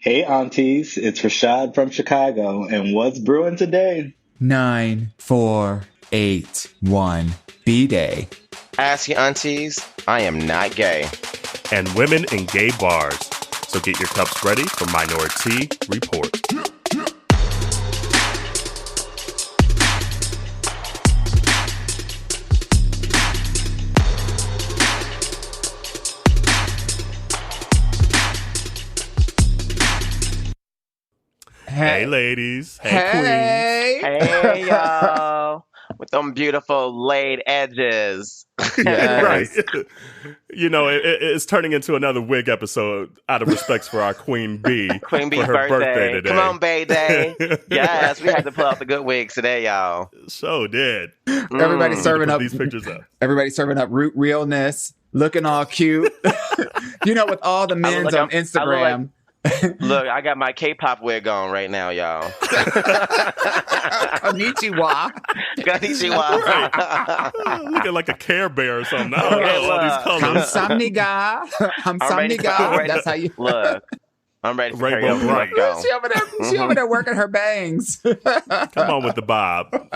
Hey aunties, it's Rashad from Chicago, and what's brewing today? 9481 B-Day. Ask your aunties, I am not gay. And women in gay bars. So get your cups ready for MinoriTea Report. Hey, ladies. Hey, Hey. queens. Hey, y'all. With them beautiful laid edges. Yes. Right. You know, it's turning into another wig episode out of respects for our Queen Bee. Queen Bee's for her birthday today. Come on, baby. Yes, we had to pull out the good wigs today, y'all. So did. Everybody serving Put up these pictures up. Everybody serving up root realness, looking all cute. With all the men's on Instagram. Look, I got my K-pop wig on right now, y'all. Konnichiwa. Konnichiwa. Right. Looking like a Care Bear or something. I don't know, all these colors. Hamsamniga. Hamsamniga. That's how you look. I'm ready for Rainbow karaoke. Bright. Let's She over there working her bangs. Come on with the bob. go.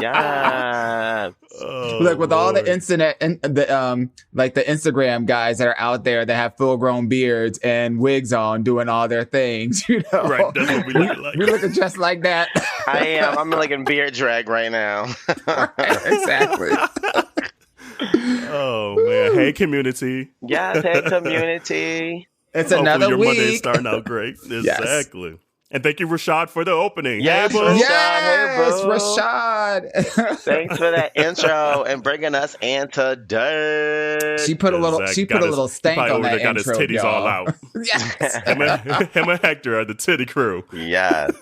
Yes. Oh, Look, with all the Lord. internet and the the Instagram guys that are out there that have full grown beards and wigs on doing all their things, Right, that's what we look like. We looking just like that. I am. I'm like in beard drag right now. Exactly. Oh, man. Hey, community. Yes, hey, community. It's Hopefully another your Monday is week. starting out great. Yes. Exactly. And thank you, Rashad, for the opening. Yes, Hey, boo. Rashad. Yes, Hey, boo. Rashad. Thanks for that intro and bringing us in today. She put a little. Zach She got put a his- little he stank probably on over there that got intro, his titties y'all. all out. Yes. him and Hector are the titty crew. Yes.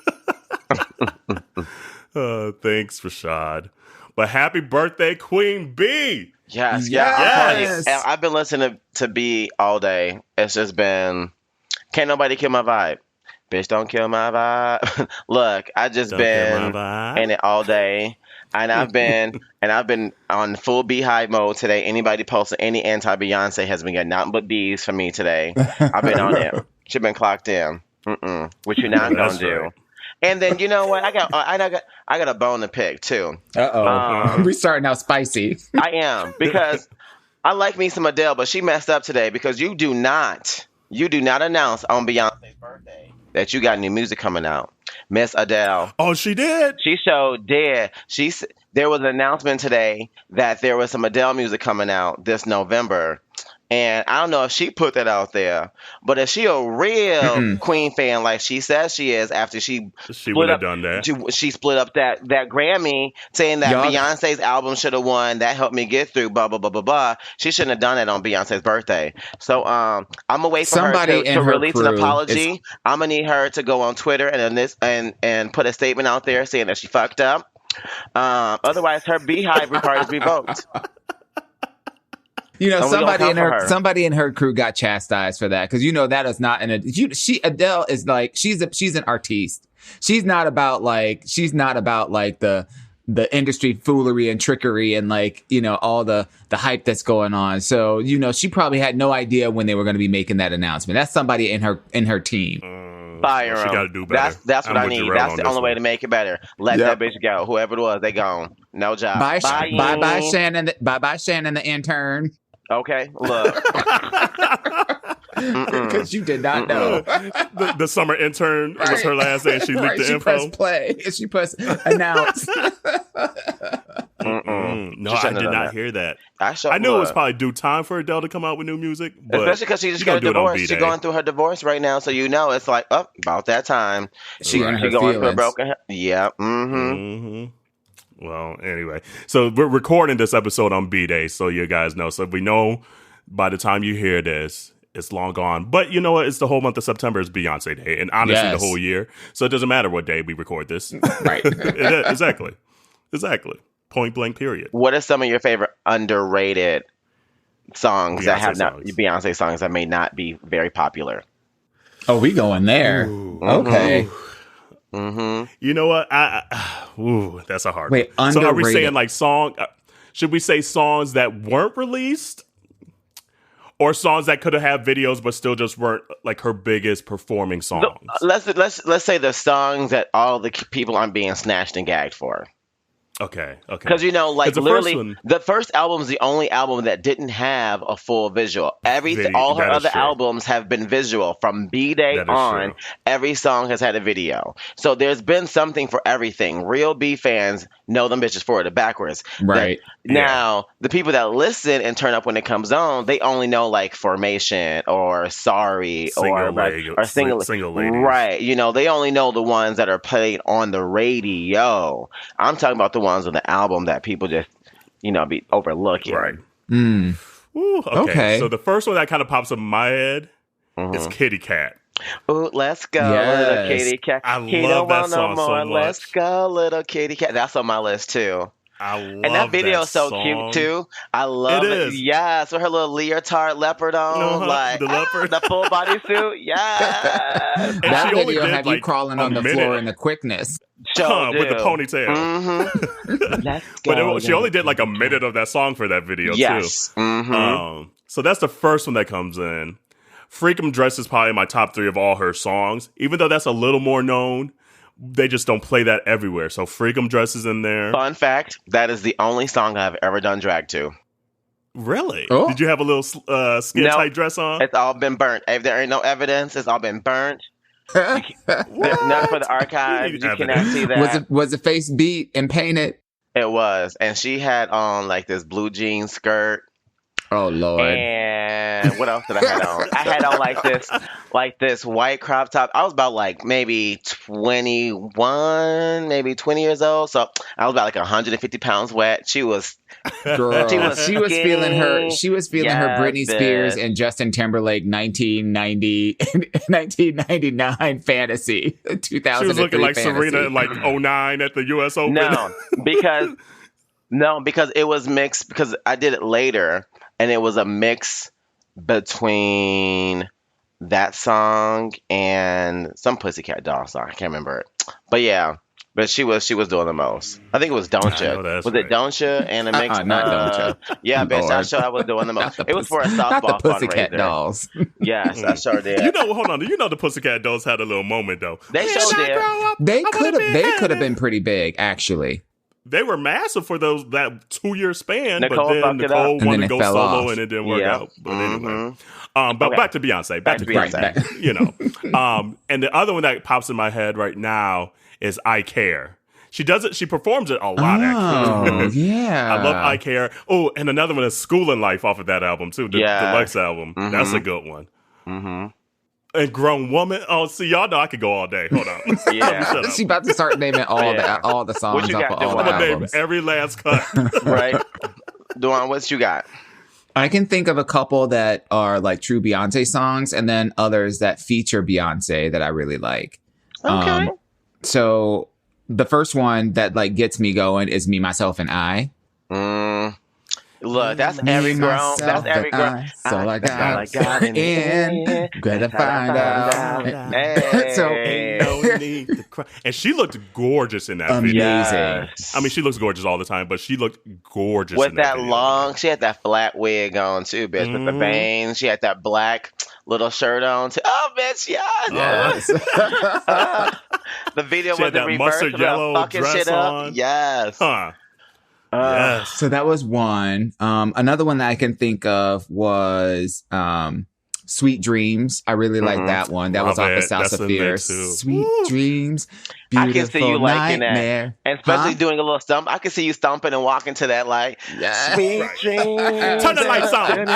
Thanks, Rashad. But happy birthday, Queen Bee. Yes. Yes. I've been listening to B all day. It's just been, can't nobody kill my vibe. Bitch, don't kill my vibe. Look, I just Don't kill been my vibe. in it all day. And I've been on full beehive mode today. Anybody posting any anti-Beyonce has been getting nothing but bees for me today. I've been on it. She been clocked in. What you not That's gonna do? right. And then you know what? I got a bone to pick too. Uh-oh. We starting out spicy. I am, because I like me some Adele, but she messed up today because you do not announce on Beyonce's birthday that you got new music coming out. Miss Adele. Oh, she did? She showed did. There was an announcement today that there was some Adele music coming out this November. And I don't know if she put that out there, but if she a real Queen fan like she says she is, after she would have done that. she split up that Grammy saying that Y'all- Beyonce's album should have won. That helped me get through. Blah blah blah blah blah. She shouldn't have done that on Beyonce's birthday. So I'm gonna wait for Somebody her in to her release an crew apology. I'm gonna need her to go on Twitter and put a statement out there saying that she fucked up. Otherwise, her beehive card is revoked. And we gonna come for her. somebody in her crew got chastised for that, because that is not Adele is like she's an artiste. She's not about the industry foolery and trickery and all the hype that's going on. So she probably had no idea when they were going to be making that announcement. That's somebody in her team. Fire She 'em. got to do better. That's what I'm I with need. Jerrell That's on the this only way one. to make it better. Let Yep. that bitch go. Whoever it was, they gone. No job. Bye bye Shannon. Bye bye Shannon, the intern. Okay, look. Because you did not know. The summer intern was her last day. She leaked Right, the she info. pressed play. She pressed announce. No, She I shouldn't have did done not that. hear that. I knew it was probably due time for Adele to come out with new music, but especially because she just she got a gonna do it on divorce. She's B-Day. going through her divorce right now, so it's like about that time. She in her She going through a feelings. broken. Yeah. Well, anyway, so we're recording this episode on B-Day, so you guys know. So we know by the time you hear this, it's long gone. But you know what? It's the whole month of September is Beyonce Day, and honestly, Yes. the whole year. So it doesn't matter what day we record this. Right. Exactly. Point blank. Period. What are some of your favorite underrated songs that Beyonce have not songs. Beyonce songs that may not be very popular? Oh, we going there. Okay. You know what? That's a hard Wait, one. So are we underrated. saying like song? Should we say songs that weren't released, or songs that could have had videos but still just weren't like her biggest performing songs. Let's say the songs that all the people aren't being snatched and gagged for. Okay. Because like the literally, the first album is the only album that didn't have a full visual. All her other albums have been visual from B-Day on. True. Every song has had a video, so there's been something for everything. Real B fans know them bitches forward to backwards. Right. Now, the people that listen and turn up when it comes on, they only know like Formation or Sorry or single ladies. Right. They only know the ones that are played on the radio. I'm talking about the ones on the album that people just, be overlooking. Right. Mm. Ooh, okay. So the first one that kind of pops up in my head is Kitty Cat. Ooh, let's go, little kitty cat. I love that song so much. Let's go, little kitty cat. That's on my list too. I love and that video is so song. cute too. I love it. Yeah, so her little leotard leopard on, like the leopard, the full bodysuit. Yeah, that video had you crawling on the floor in the quickness. With the ponytail. Mm-hmm. Let's go, but she only did like a minute of that song for that video too. Mm-hmm. So that's the first one that comes in. Freakum Dress is probably my top 3 of all her songs, even though that's a little more known. They just don't play that everywhere. So Freakum Dress is in there. Fun fact, that is the only song I've ever done drag to. Really? Oh. Did you have a little skin-tight dress on? It's all been burnt. If there ain't no evidence, it's all been burnt. None for the archives. You cannot see that. Was the face beat and painted? It was. And she had on like this blue jean skirt. Oh, Lord. And what else did I have on? I had on like this white crop top. I was about like maybe 21, maybe 20 years old. So I was about like 150 pounds wet. She was Girl. She was feeling her Britney Spears and Justin Timberlake 1999 fantasy 2003 She was looking like fantasy. Serena in like 09 at the US Open. No, because it was mixed, because I did it later and it was a mix between that song and some Pussycat Doll song. I can't remember it. But yeah. But she was doing the most. I think it was Don't Ya. Was it Don't Ya and a mix? Not Don't Ya. Yeah, bitch, I sure I was doing the most. It was for a softball not the Pussycat fundraiser. Dolls. Yes, I sure did. Hold on. The Pussycat Dolls had a little moment though. They sure did. They could have been pretty big, actually. They were massive for that 2-year span, Nicole but then Nicole wanted to go solo off. and it didn't work out. But anyway, back to Beyonce. Back to Beyonce. And the other one that pops in my head right now is I Care. She does it. She performs it a lot, actually. Oh, yeah. I love I Care. Oh, and another one is School and Life off of that album, too. The deluxe album. Mm-hmm. That's a good one. Mm-hmm. And Grown Woman. Oh, see, y'all know I could go all day. Hold on. Yeah. She about to start naming all the songs What you off got, of all Dawon? the I'm going to name albums. every last cut. Right. Dawon, what you got? I can think of a couple that are like true Beyonce songs and then others that feature Beyonce that I really like. Okay. So the first one that like gets me going is Me, Myself, and I. Look, that's every girl. That's every girl. That's all I got. And gotta find out. Hey. So, No need to cry. And she looked gorgeous in that amazing. video. I mean, she looks gorgeous all the time, but she looked gorgeous With in that video. long, she had that flat wig on too, bitch, with the bangs. She had that black little shirt on too. Oh, bitch, yes. The video She was had the that reverse mustard of yellow fucking dress shit on. up. Yes. Huh. Yes. So that was one. Another one that I can think of was Sweet Dreams. I really like that one. That was off of Salsa Sweet Dreams. I can see you liking nightmare. that. And especially doing a little stump. I can see you stomping and walking to that like, sweet dreams. Turn the lights on.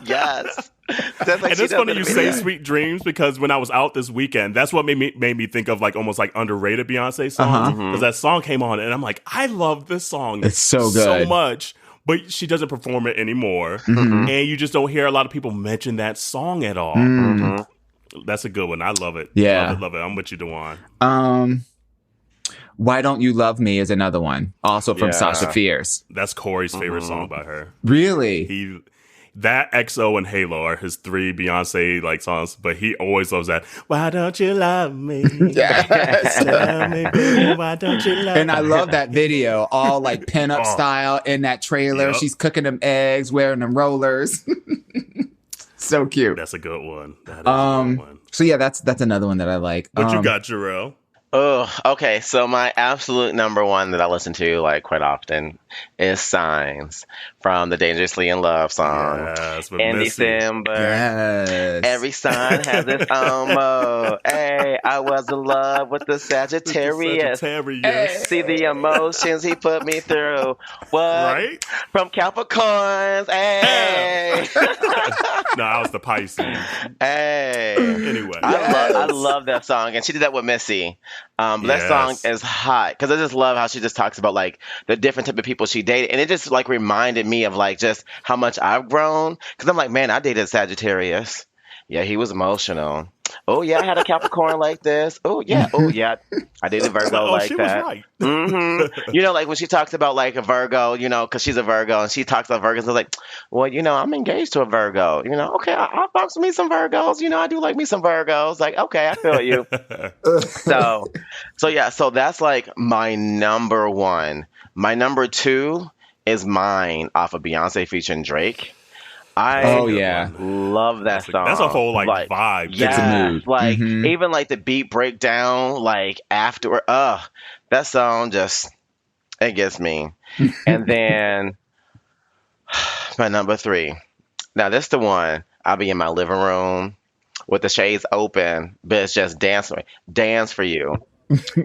Yes. And it's funny you say Sweet Dreams because when I was out this weekend, that's what made me think of like almost like underrated Beyonce songs. Because that song came on and I'm like, I love this song. It's so good. So much. But she doesn't perform it anymore. And you just don't hear a lot of people mention that song at all. That's a good one. I love it. Yeah. Love it. I'm with you, Dawon. Why Don't You Love Me is another one. Also from Sasha Fierce. That's Corey's favorite song by her. Really? That XO and Halo are his 3 Beyonce like songs, but he always loves that. Why don't you love me? Yes. Tell me, baby, why don't you love me? And I love that video, all like pin-up style in that trailer. Yep. She's cooking them eggs, wearing them rollers. So cute. That's a good one. That is a good one. So yeah, that's another one that I like. What you got, Jerrell? Oh, okay. So my absolute number one that I listen to like quite often is Signs from the Dangerously in Love song. Yes, with In Missy. December. Yes. Every sign has its own mode. Hey, I was in love with the Sagittarius. Sagittarius. See the emotions he put me through. What? Right? From Capricorns. Hey. No, I was the Pisces. Hey. Anyway. I love that song. And she did that with Missy. That song is hot because I just love how she just talks about like the different type of people she dated. And it just like reminded me of like just how much I've grown. Because I'm like, man, I dated Sagittarius. Yeah, he was emotional. Oh, yeah, I had a Capricorn like this. Oh, yeah. Oh, yeah. I dated Virgo like she that. Was right. Mm-hmm. You know, like when she talks about like a Virgo, you know, because she's a Virgo and she talks about Virgos. I was like, well, you know, I'm engaged to a Virgo. You know, okay, I'll box me some Virgos. You know, I do like me some Virgos. Like, okay, I feel you. So yeah, so that's like my number one. My number two is Mine off of Beyonce featuring Drake. I love that song. That's a whole like vibe. Yeah, it's a mood. Like even like the beat breakdown, like after, that song just it gets me. And then my number three. Now this the one. I'll be in my living room with the shades open, but it's just dance for you.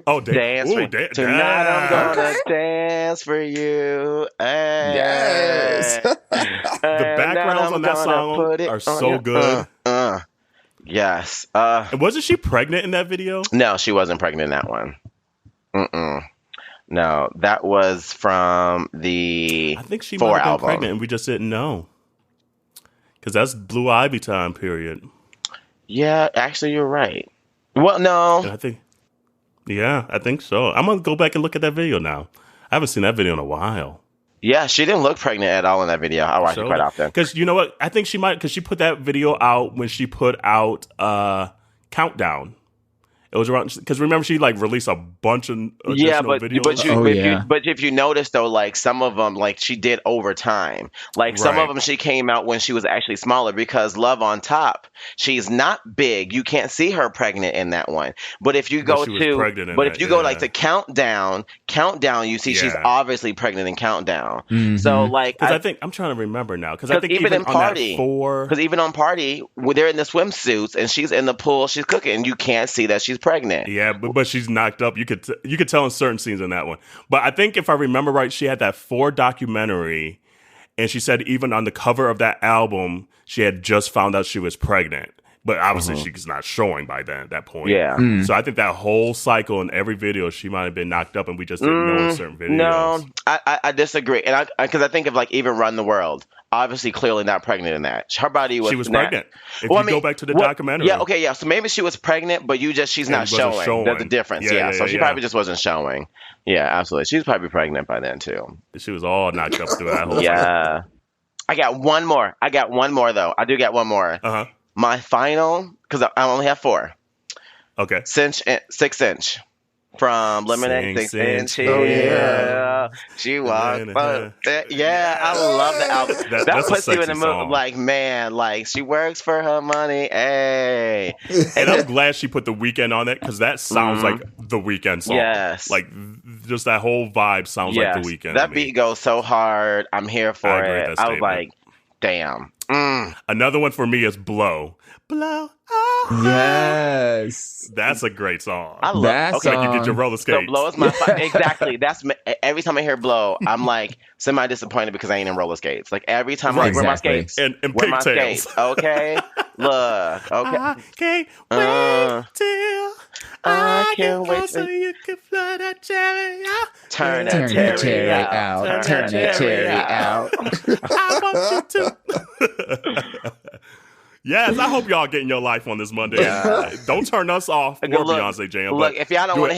Oh, dance for tonight. I'm gonna dance for you. Hey. Yes. The backgrounds on that song are so good. Yes. And wasn't she pregnant in that video? No, she wasn't pregnant in that one. No, that was from the I think she 4 might have been album. pregnant and we just didn't know. Because that's Blue Ivy time period. Yeah, actually, you're right. Well, no. And I think so. I'm going to go back and look at that video now. I haven't seen that video in a while. Yeah, she didn't look pregnant at all in that video. I watch it quite often. Because you know what? I think she might, because she put that video out when she put out Countdown. It was around, because remember she like released a bunch of additional videos. But if you notice though, like some of them, like she did over time. Like some of them, she came out when she was actually smaller. Because Love on Top, she's not big. You can't see her pregnant in that one. But if you go go like to Countdown, you see she's obviously pregnant in Countdown. Mm-hmm. So like, because I think I'm trying to remember now. Because I think even in Party, because even on Party, when they're in the swimsuits and she's in the pool, she's cooking, you can't see that she's pregnant. Yeah, but she's knocked up. You could tell in certain scenes in that one. But I think if I remember right, she had that 4 documentary, and she said even on the cover of that album, she had just found out she was pregnant. But obviously she's not showing by then at that point. Yeah. So I think that whole cycle in every video, she might have been knocked up, and we just didn't know in certain videos. No, I disagree, and because I think of like even Run the World. Obviously, clearly not pregnant in that. Her body was. She was pregnant. If you go back to the documentary. Yeah. Okay. Yeah. So maybe she was pregnant, but she's not showing. There's a difference. Yeah. So she probably just wasn't showing. Yeah. Absolutely. She was probably pregnant by then too. She was all knocked up through that whole. Yeah. I got one more. Though. I do get one more. My final, because I only have 4. Okay. 6 inch. From Lemonade 6 inch. Oh, yeah. She walked. Yeah, I love the album. That puts you in the mood. Like, man, like, she works for her money. Hey. And I'm glad she put The Weeknd on it, because that sounds like The Weeknd song. Yes. Like, just that whole vibe sounds like The Weeknd. That beat goes so hard. I'm here for it. I was like, damn. Another one for me is Blow. Blow. Yes. That's a great song. I love that song. Like you get your roller skates. So Blow is my exactly. That's every time I hear Blow, I'm like semi disappointed because I ain't in roller skates. Like every time I wear my skates and wear my pigtails. Skates. Okay, look. Okay. I can't wait till I can't wait so you can fly that cherry out. Turn that cherry out. Turn that cherry out. I want you to. Yes, I hope y'all getting your life on this Monday. Yeah. Don't turn us off for Beyonce Jam. Look, if y'all don't want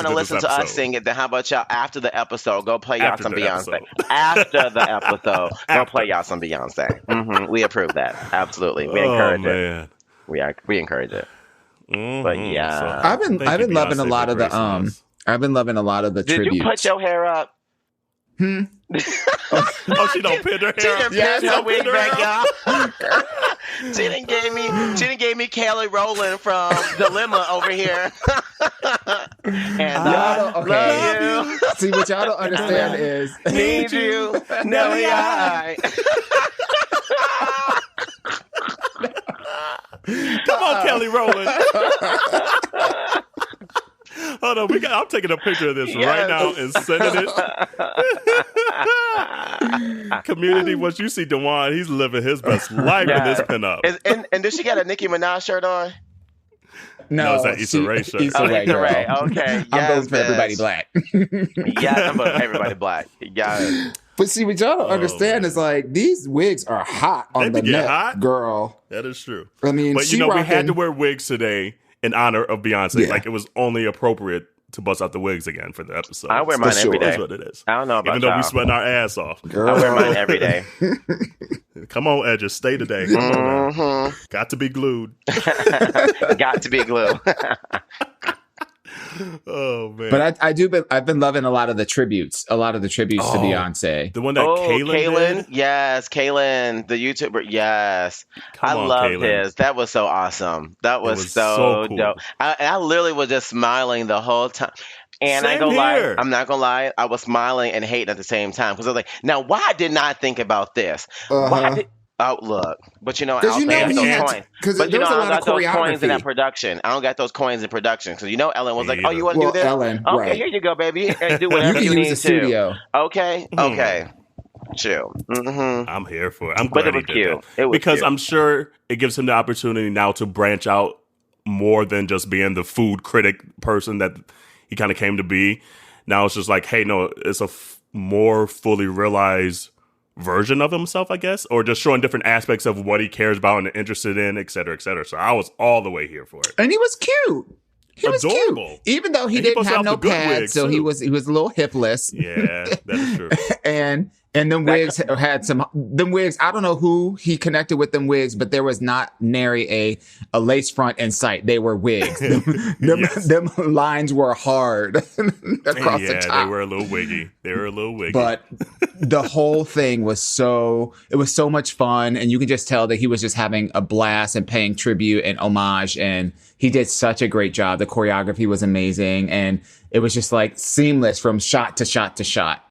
to listen to us episode. sing it, then how about y'all after the episode go play y'all some Beyonce? Episode. After the episode, go play y'all some Beyonce. We approve that. Absolutely, we encourage it. We encourage it. But yeah, So, I've been loving a lot of the I've been loving a lot of the Did tributes. you put your hair up? Oh, she don't pin her hair up. She done her wig back, y'all. She done gave me Kelly Rowland from Dilemma over here. And I love you. See, what y'all don't understand is need you. No, I. Come on, Kelly Rowland. Hold on, I'm taking a picture of this right now and sending it. Community, what you see, Dawon, he's living his best life in this pinup. And does she got a Nicki Minaj shirt on? No, is that Issa Rae shirt? Issa Rae, girl. Okay. Yes, I'm voting for everybody black. Yes, I'm voting for everybody black. Yeah. But see, what y'all don't understand is like these wigs are hot on the neck, hot? girl. That is true. I mean, but we had to wear wigs today in honor of Beyonce. Yeah. Like, it was only appropriate to bust out the wigs again for the episode. I wear mine every day. That's what it is. I don't know about Even though we sweating our ass off. Girl. I wear mine every day. Come on, Edges. Stay today. Come on, got to be glued. Got to be glued. Oh man! But I've been loving a lot of the tributes to Beyonce. The one that Kaylin did? Yes, Kaylin, the YouTuber. Yes, I loved his. That was so awesome. That was so cool. Dope. I literally was just smiling the whole time. And I'm not gonna lie, I was smiling and hating at the same time because I was like, now why didn't I think about this? Look, but I'll pay those coins. But there was a lot of those coins in that production. I don't got those coins in production because Ellen was like, "Oh, you want to do this? Ellen, okay, right. Here you go, baby. And do whatever you need to." Studio. Okay, chill. I'm here for it. I'm glad it was cute. It was because cute. I'm sure it gives him the opportunity now to branch out more than just being the food critic person that he kind of came to be. Now it's just like, hey, no, it's a more fully realized version of himself, I guess, or just showing different aspects of what he cares about and interested in, et cetera, et cetera. So I was all the way here for it. And he was cute. He was adorable. Cute. Even though he didn't have no pads, so he was a little hipless. Yeah, that is true. And them wigs had them wigs. I don't know who he connected with them wigs, but there was not nary a lace front in sight. They were wigs. Them lines were hard across the top. Yeah, they were a little wiggy. But the whole thing was so much fun. And you can just tell that he was just having a blast and paying tribute and homage. And he did such a great job. The choreography was amazing. And it was just like seamless from shot to shot to shot.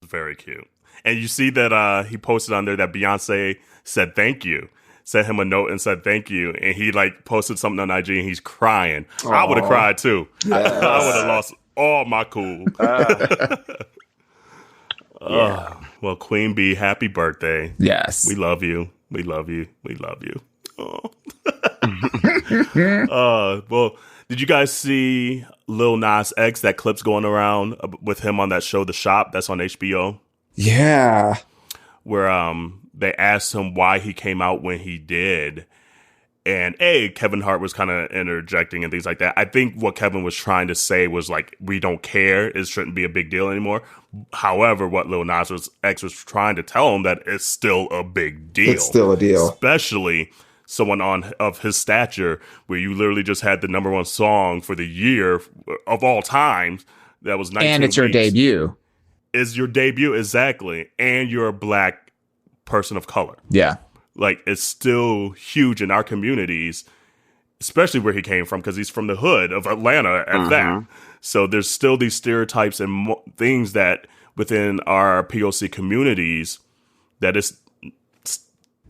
Very cute. And you see that he posted on there that Beyonce said thank you, sent him a note and said thank you, and he like posted something on IG and he's crying. Aww. I would have cried too. Yes. I would have lost all my cool. Well, Queen Bee, happy birthday. Yes. We love you. We love you. We love you. Oh. Well, did you guys see Lil Nas X, that clip's going around with him on that show, The Shop, that's on HBO? Yeah. Where they asked him why he came out when he did. And Kevin Hart was kind of interjecting and things like that. I think what Kevin was trying to say was like, we don't care. It shouldn't be a big deal anymore. However, what Lil Nas X was trying to tell him that it's still a big deal. It's still a deal. Especially someone of his stature, where you literally just had the number one song for the year of all time. That was 19 And it's your debut. Is your debut, exactly. And you're a black person of color. Yeah. Like, it's still huge in our communities, especially where he came from, because he's from the hood of Atlanta at that. So there's still these stereotypes and things that within our POC communities that is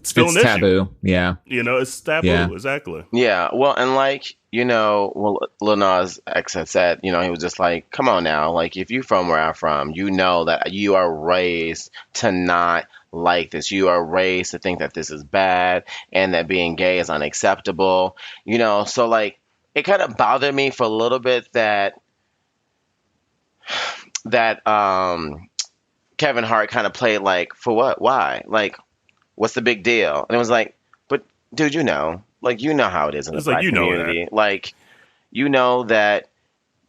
still it's taboo. Yeah. It's taboo. Yeah. Exactly. Yeah. Well, and Lil Nas X had said, he was just like, come on now. Like, if you from where I'm from, you know that you are raised to not like this. You are raised to think that this is bad and that being gay is unacceptable. So like, it kind of bothered me for a little bit that Kevin Hart kind of played like, for what? Why? Like, what's the big deal? And it was like, but dude, like, how it is in the It's like, Black community. that. Like, that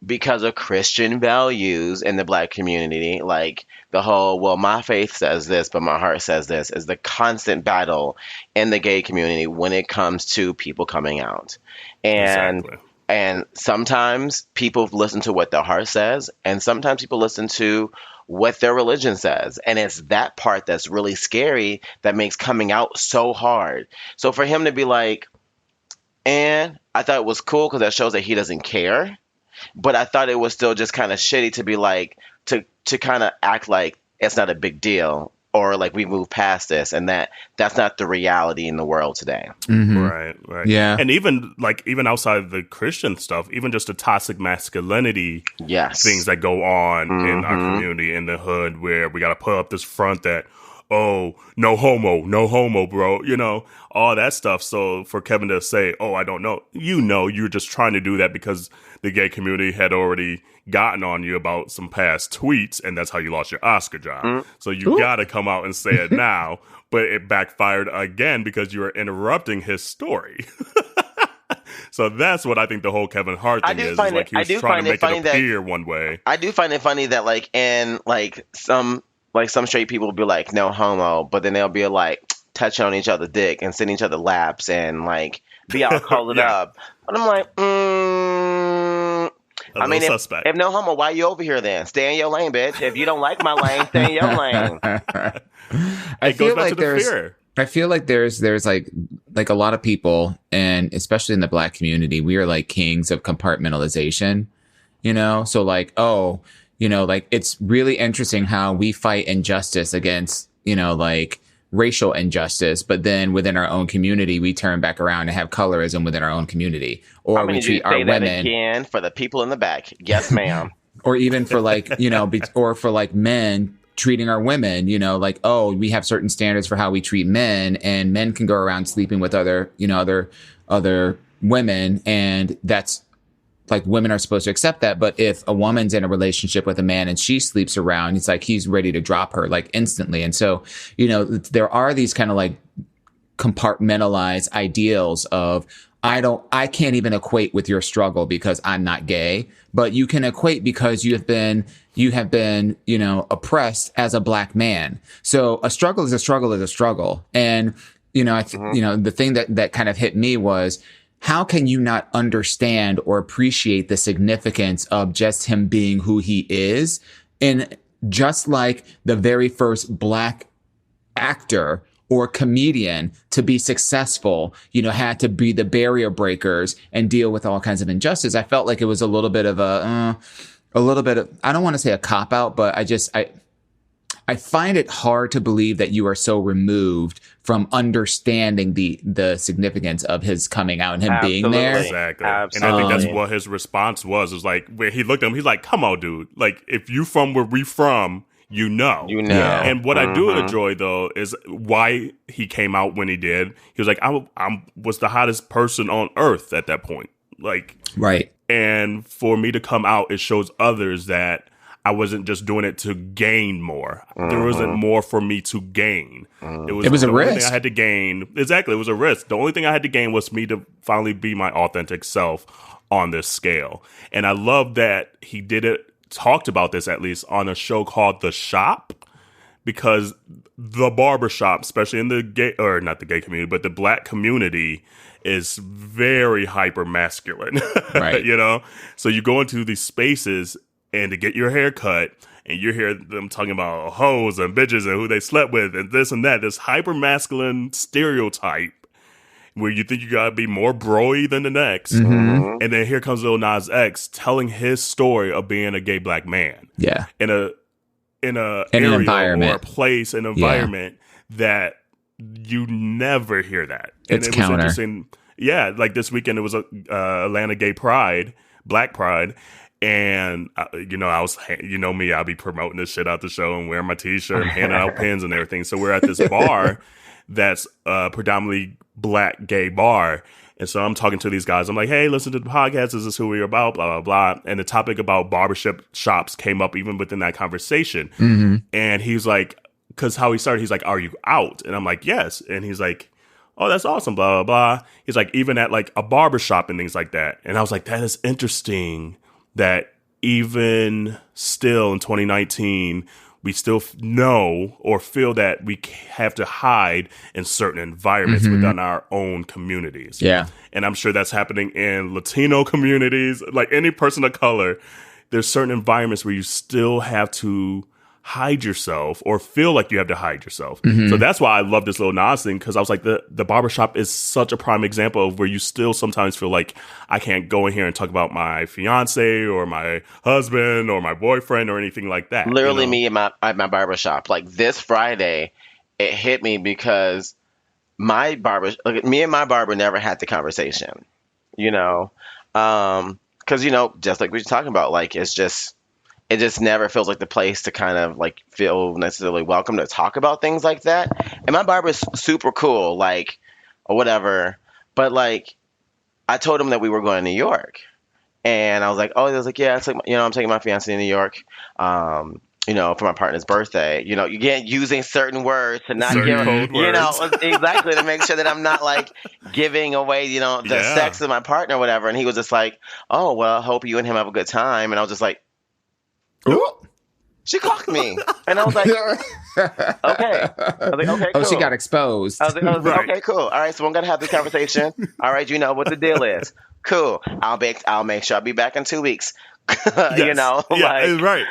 because of Christian values in the Black community, like the whole, well, my faith says this, but my heart says this, is the constant battle in the gay community when it comes to people coming out. And Exactly. and sometimes people listen to what their heart says, and sometimes people listen to what their religion says. And it's that part that's really scary that makes coming out so hard. So for him to be like, and I thought it was cool because that shows that he doesn't care. But I thought it was still just kind of shitty to be like, to kind of act like it's not a big deal, or like we move past this, and that's not the reality in the world today. Right. Yeah. And even outside of the Christian stuff, even just the toxic masculinity things that go on in our community, in the hood, where we got to put up this front that, oh, no homo, bro, all that stuff. So for Kevin to say, oh, I don't know, you're just trying to do that because the gay community had already gotten on you about some past tweets, and that's how you lost your Oscar job. So you got to come out and say it now, but it backfired again because you were interrupting his story. So that's what I think the whole Kevin Hart thing is. Like, he was trying to make it appear one way. I do find it funny that, like, in like some straight people will be like, no homo, but then they'll be like touching on each other's dick and sitting each other laps and like be all colored up. But I'm like, I mean, if no homo, why you over here then? Stay in your lane, bitch. If you don't like my lane, stay in your lane. I feel like there's like a lot of people, and especially in the Black community, we are like kings of compartmentalization, So like, like it's really interesting how we fight injustice against, like racial injustice, but then within our own community, we turn back around and have colorism within our own community, or we treat our women. That again for the people in the back. Yes, ma'am. Or even for like, or for like men treating our women, like, oh, we have certain standards for how we treat men, and men can go around sleeping with other women, and that's like, women are supposed to accept that. But if a woman's in a relationship with a man and she sleeps around, it's like he's ready to drop her like instantly. And so, there are these kind of like compartmentalized ideals of, I can't even equate with your struggle because I'm not gay, but you can equate because you have been, oppressed as a Black man. So a struggle is a struggle is a struggle. And, the thing that kind of hit me was, how can you not understand or appreciate the significance of just him being who he is? And just like the very first Black actor or comedian to be successful, had to be the barrier breakers and deal with all kinds of injustice. I felt like it was a little bit of I don't want to say a cop out, but I find it hard to believe that you are so removed from understanding the significance of his coming out and him being there. Exactly. Absolutely. And I think that's what his response was. It was like, where he looked at him, he's like, come on, dude. Like, if you from where we from, you know. And what I do enjoy, though, is why he came out when he did. He was like, I was the hottest person on earth at that point. Like, right. And for me to come out, it shows others that I wasn't just doing it to gain more. There wasn't more for me to gain. It was a risk. Only thing I had to gain. Exactly. It was a risk. The only thing I had to gain was me to finally be my authentic self on this scale. And I love that he talked about this at least on a show called The Shop, because the barbershop, especially in the gay, or not the gay community, but the Black community, is very hyper masculine. Right. So you go into these spaces and to get your hair cut, and you hear them talking about hoes and bitches and who they slept with and this and that, this hyper masculine stereotype where you think you gotta be more broy than the next. And then here comes Lil Nas X telling his story of being a gay Black man. Yeah. In an environment or a place, an environment that you never hear that. And it's it was counter. Interesting. Yeah, like this weekend it was Atlanta Gay Pride, Black Pride. And, I was, me, I'll be promoting this shit out the show and wearing my t-shirt and handing out pins and everything. So we're at this bar that's a predominantly Black gay bar. And so I'm talking to these guys. I'm like, hey, listen to the podcast. This is who we're about, blah, blah, blah. And the topic about barbershop shops came up even within that conversation. And he's like, because how he started, he's like, are you out? And I'm like, yes. And he's like, oh, that's awesome, blah, blah, blah. He's like, even at like a barbershop and things like that. And I was like, that is interesting that even still in 2019, we still know or feel that we have to hide in certain environments within our own communities. Yeah. And I'm sure that's happening in Latino communities, like any person of color. There's certain environments where you still have to hide yourself or feel like you have to hide yourself. So that's why I love this Lil Nas thing, because I was like, the barbershop is such a prime example of where you still sometimes feel like I can't go in here and talk about my fiance or my husband or my boyfriend or anything like that. Literally, me at my barbershop. Like this Friday, it hit me because me and my barber never had the conversation, because, just like we were talking about, like, it just never feels like the place to kind of like feel necessarily welcome to talk about things like that. And my barber's super cool, like, or whatever. But like, I told him that we were going to New York, and I was like, yeah, it's like, I'm taking my fiance to New York, for my partner's birthday. You get using certain words to not give, exactly, to make sure that I'm not like giving away, the sex of my partner or whatever. And he was just like, oh, well, I hope you and him have a good time. And I was just like, ooh. She clocked me, and I was like, okay. I was like, okay, cool. Oh, she got exposed. I was like, okay, cool. All right, so we're gonna have this conversation. All right, you know what the deal is. Cool. I'll make sure I'll be back in 2 weeks. Yeah, right.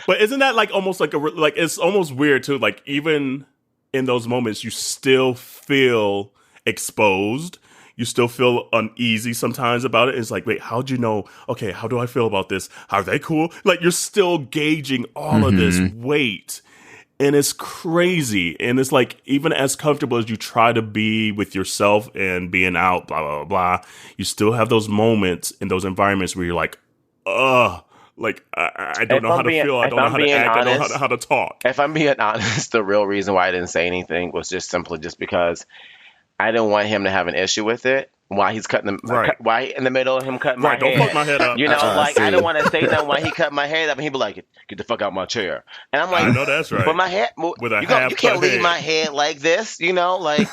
But isn't that like almost like it's almost weird too? Like even in those moments, you still feel exposed. You still feel uneasy sometimes about it. It's like, wait, how'd you know? Okay, how do I feel about this? Are they cool? Like, you're still gauging all of this weight. And it's crazy. And it's like, even as comfortable as you try to be with yourself and being out, blah, blah, blah, you still have those moments in those environments where you're like, like, I don't know how to feel. I don't know how to act. I don't know how to talk. If I'm being honest, the real reason why I didn't say anything was just simply just because I didn't want him to have an issue with it while he's cutting why in the middle of him cutting my hair. Don't fuck my head up. I didn't want to say nothing while he cut my head up, and he'd be like, "Get the fuck out my chair." And I'm like, I know that's right. But my head, you can't leave my head like this, like.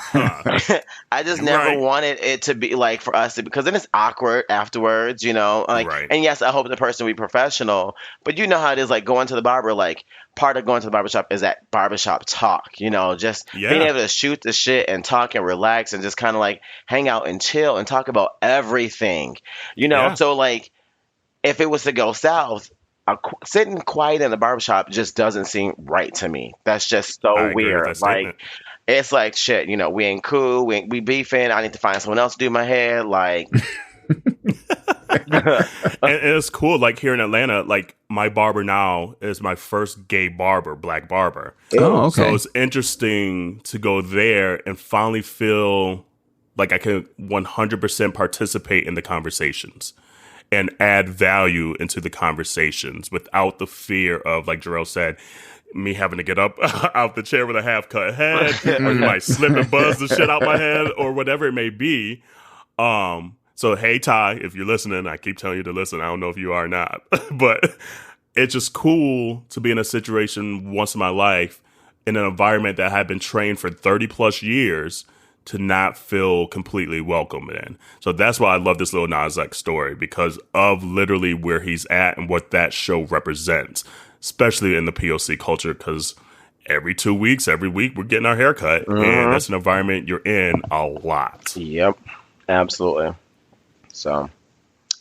I just never wanted it to be like for us to, because then it's awkward afterwards, like. Right. And yes, I hope the person will be professional, but you know how it is, like going to the barber, like. Part of going to the barbershop is that barbershop talk, just being able to shoot the shit and talk and relax and just kind of like hang out and chill and talk about everything, So like if it was to go south, sitting quiet in the barbershop just doesn't seem right to me. That's just so weird. Like, it's like, shit, we ain't cool. We beefing. I need to find someone else to do my hair. Like, and it's cool, like here in Atlanta, like my barber now is my first gay barber, black barber. Oh, okay. So it's interesting to go there and finally feel like I can 100% participate in the conversations and add value into the conversations without the fear of, like Jerrell said, me having to get up out the chair with a half-cut head, or you might slip and buzz the shit out my head, or whatever it may be. So, hey, Ty, if you're listening, I keep telling you to listen. I don't know if you are or not. But it's just cool to be in a situation once in my life in an environment that I had been trained for 30-plus years to not feel completely welcome in. So that's why I love this Lil Nas X story, because of literally where he's at and what that show represents, especially in the POC culture, because every 2 weeks, every week, we're getting our hair cut. And that's an environment you're in a lot. Yep, absolutely. So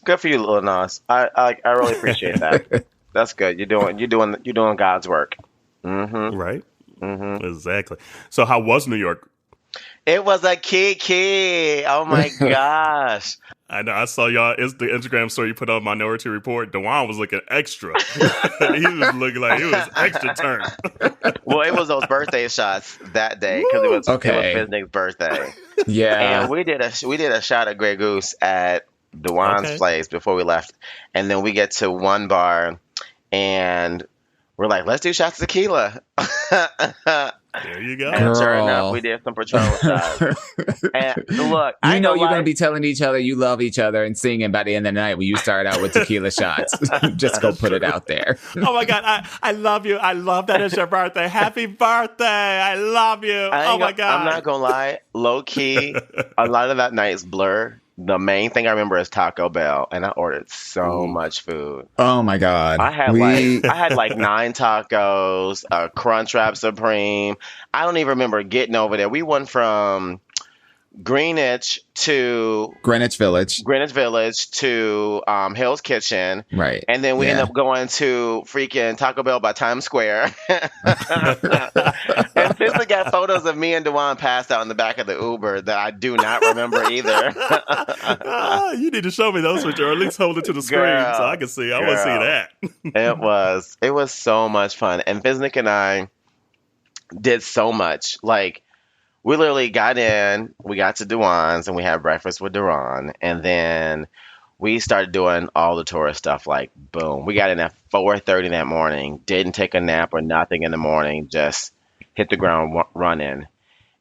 good for you, Lil Nas. I really appreciate that. That's good. You're doing God's work. Right. Exactly. So how was New York? It was a kiki. Oh my gosh. I know. I saw y'all. It's the Instagram story you put on MinoriTea Report. Dawon was looking extra. He was looking like he was extra turn. Well, it was those birthday shots that day because it was Fiznig's birthday. Yeah, and we did a shot of Grey Goose at Dawon's place before we left, and then we get to one bar, and we're like, let's do shots of tequila. There you go. And sure enough, we did some Patron shots. And look, you know you're going to be telling each other you love each other and singing by the end of the night when you start out with tequila shots. Just go put it out there. Oh my God, I love you. I love that it's your birthday. Happy birthday. I love you. Oh my God. I'm not going to lie. Low key, a lot of that night's blur. The main thing I remember is Taco Bell, and I ordered so much food. Oh my God! I had like 9 tacos, a Crunchwrap Supreme. I don't even remember getting over there. We went from Greenwich Village to Hell's Kitchen, right? And then we ended up going to freaking Taco Bell by Times Square. And Fizzle got photos of me and Dawon passed out in the back of the Uber that I do not remember either. You need to show me those pictures, or at least hold it to the screen so I can see. I want to see that. It was so much fun, and Fiznik and I did so much. Like, we literally got in, we got to Dawon's, and we had breakfast with Duran, and then we started doing all the tourist stuff. Like, boom, we got in at 4:30 that morning, didn't take a nap or nothing in the morning, just hit the ground running.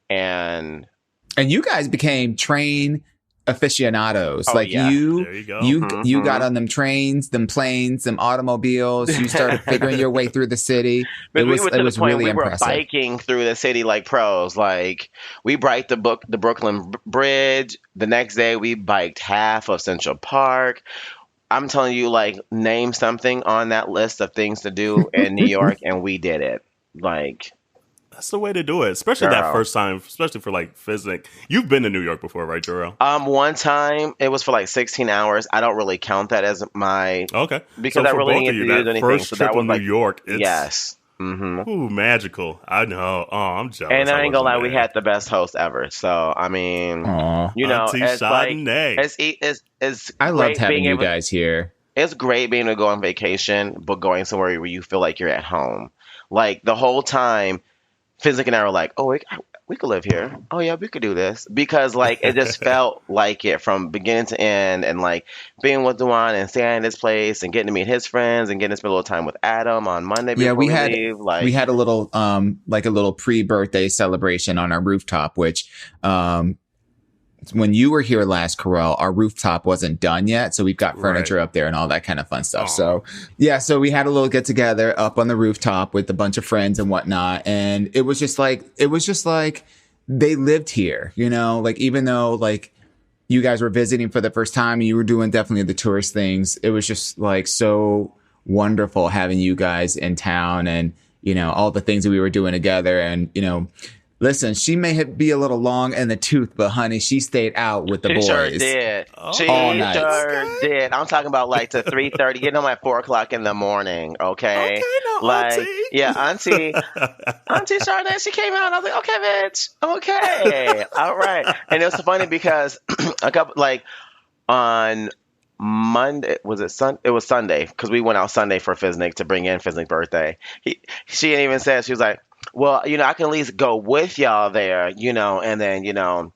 And you guys became train aficionados. You got on them trains, them planes, them automobiles. You started figuring your way through the city. But it was really impressive. We were biking through the city like pros. Like, we biked the Brooklyn Bridge. The next day we biked half of Central Park. I'm telling you, like, name something on that list of things to do in New York, and we did it. Like, that's the way to do it, especially that first time, especially for like Fiznik. You've been to New York before, right, Jerrell? One time it was for like 16 hours. I don't really count that as my because I really didn't get to do anything. First trip to New York, yes. Mm-hmm. Ooh, magical. I know. Oh, I'm jealous. And I ain't gonna lie, we had the best host ever. So I mean, you know, it's I loved having you guys here. It's great being able to go on vacation, but going somewhere where you feel like you're at home. Like, the whole time, Fiznik and I were like, oh, we could live here. Oh, yeah, we could do this. Because, like, it just felt like it from beginning to end. And, like, being with Dawon and staying at his place and getting to meet his friends and getting to spend a little time with Adam on Monday before we leave. Like, we had a little, like a little pre-birthday celebration on our rooftop, which, when you were here last, Kerel, our rooftop wasn't done yet. So we've got furniture up there and all that kind of fun stuff. So so we had a little get together up on the rooftop with a bunch of friends and whatnot. And it was just like they lived here, you know, like, even though like you guys were visiting for the first time and you were doing definitely the tourist things, it was just like so wonderful having you guys in town and, you know, all the things that we were doing together. And, you know, listen, she may be a little long in the tooth, but honey, she stayed out with the boys. She sure did. She sure did. I'm talking about like to 3:30, getting home at 4:00 in the morning. Okay, no, like Auntie. Yeah, Auntie Charlotte, she came out. And I was like, okay, bitch, okay, all right. And it was funny because a couple like on Monday it was Sunday because we went out Sunday for Fiznik to bring in Fiznik's birthday. She didn't even say it. She was like, well, you know, I can at least go with y'all there, you know, and then, you know,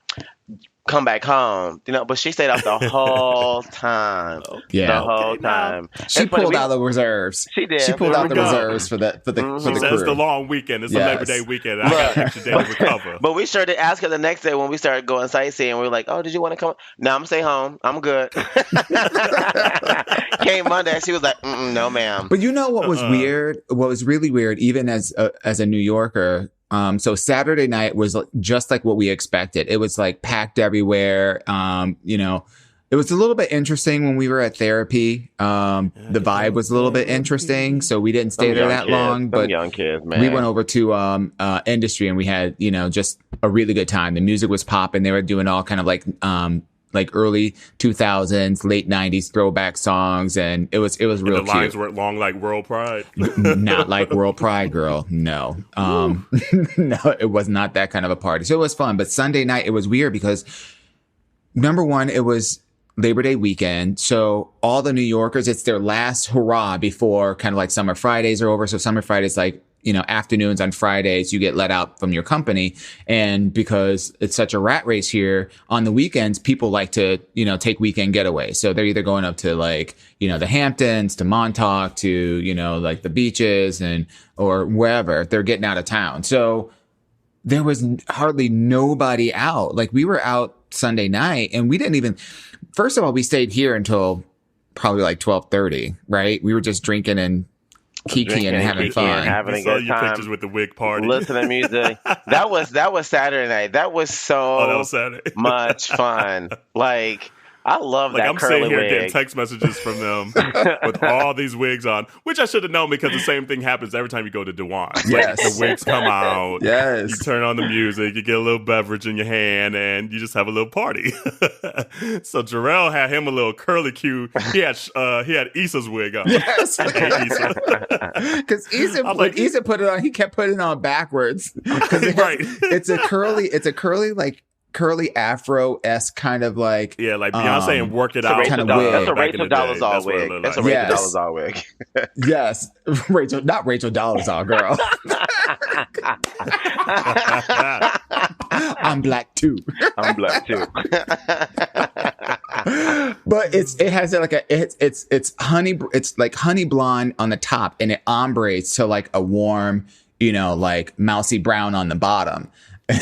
come back home, you know, but she stayed out the whole time. Yeah. The whole time. She pulled out the reserves. She did. She pulled out the reserves for the crew. It's the long weekend. It's the Labor Day weekend. I got an extra day to recover. But we sure did ask her the next day when we started going sightseeing. We were like, oh, did you want to come? No, I'm going to stay home. I'm good. Came Monday and she was like, no, ma'am. But you know what was weird? What was really weird, even as a New Yorker, so Saturday night was just like what we expected. It was like packed everywhere. You know, it was a little bit interesting when we were at therapy. The vibe was a little bit interesting. So we didn't stay there that long, but young kids, man. We went over to, Industry and we had, you know, just a really good time. The music was popping. They were doing all kind of like early 2000s, late 90s throwback songs. And it was real cute. The lines weren't long like World Pride. Not like World Pride, girl. No. No, it was not that kind of a party. So it was fun. But Sunday night, it was weird because number one, it was Labor Day weekend. So all the New Yorkers, it's their last hurrah before kind of like Summer Fridays are over. So Summer Fridays, like, you know, afternoons on Fridays, you get let out from your company. And because it's such a rat race here on the weekends, people like to, you know, take weekend getaways. So they're either going up to like, you know, the Hamptons, to Montauk, to, you know, like the beaches or wherever they're getting out of town. So there was hardly nobody out. Like, we were out Sunday night, and we didn't even, first of all, we stayed here until probably like 12:30, right? We were just drinking and kikiing and having fun. Having a good time. Pictures with the wig party. Listening to music. That was Saturday night. That was so that was Saturday. much fun. Like, I love that I'm curly sitting here wig. getting text messages from them with all these wigs on, which I should have known because the same thing happens every time you go to Dawon. Yes. The wigs come out. Yes. You turn on the music, you get a little beverage in your hand, and you just have a little party. So Jerrell had him a little curly cue. He had Issa's wig on. Yes. Because Issa put it on, he kept putting it on backwards. Right. It's a curly like curly Afro-esque kind of like like Beyonce and worked it out. kind of wig. That's a Rachel Dolezal wig. That's a Rachel Dolezal wig. Yes, not Rachel Dolezal, girl. I'm black too. I'm black too. But it has like it's honey. It's like honey blonde on the top, and it ombrates to like a warm, like mousy brown on the bottom.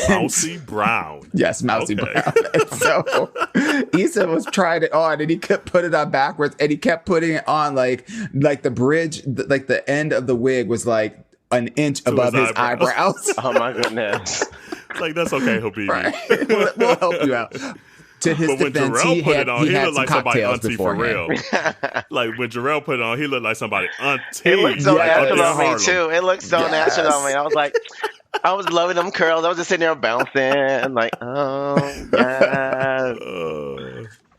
Mousy brown. Yes, mousy brown. And so Issa was trying it on, and he kept putting it on backwards, and he kept putting it on like the bridge, like the end of the wig was like an inch above his eyebrows. Oh my goodness! Like, that's okay, Habibi. Right. We'll help you out. To his but when defense, Jerrell put it on, he looked like somebody auntie for real. Like, when Jerrell put it on, he looked like somebody auntie. It looked so natural on me too. It looked so natural on me. I was like, I was loving them curls. I was just sitting there bouncing, like, oh god.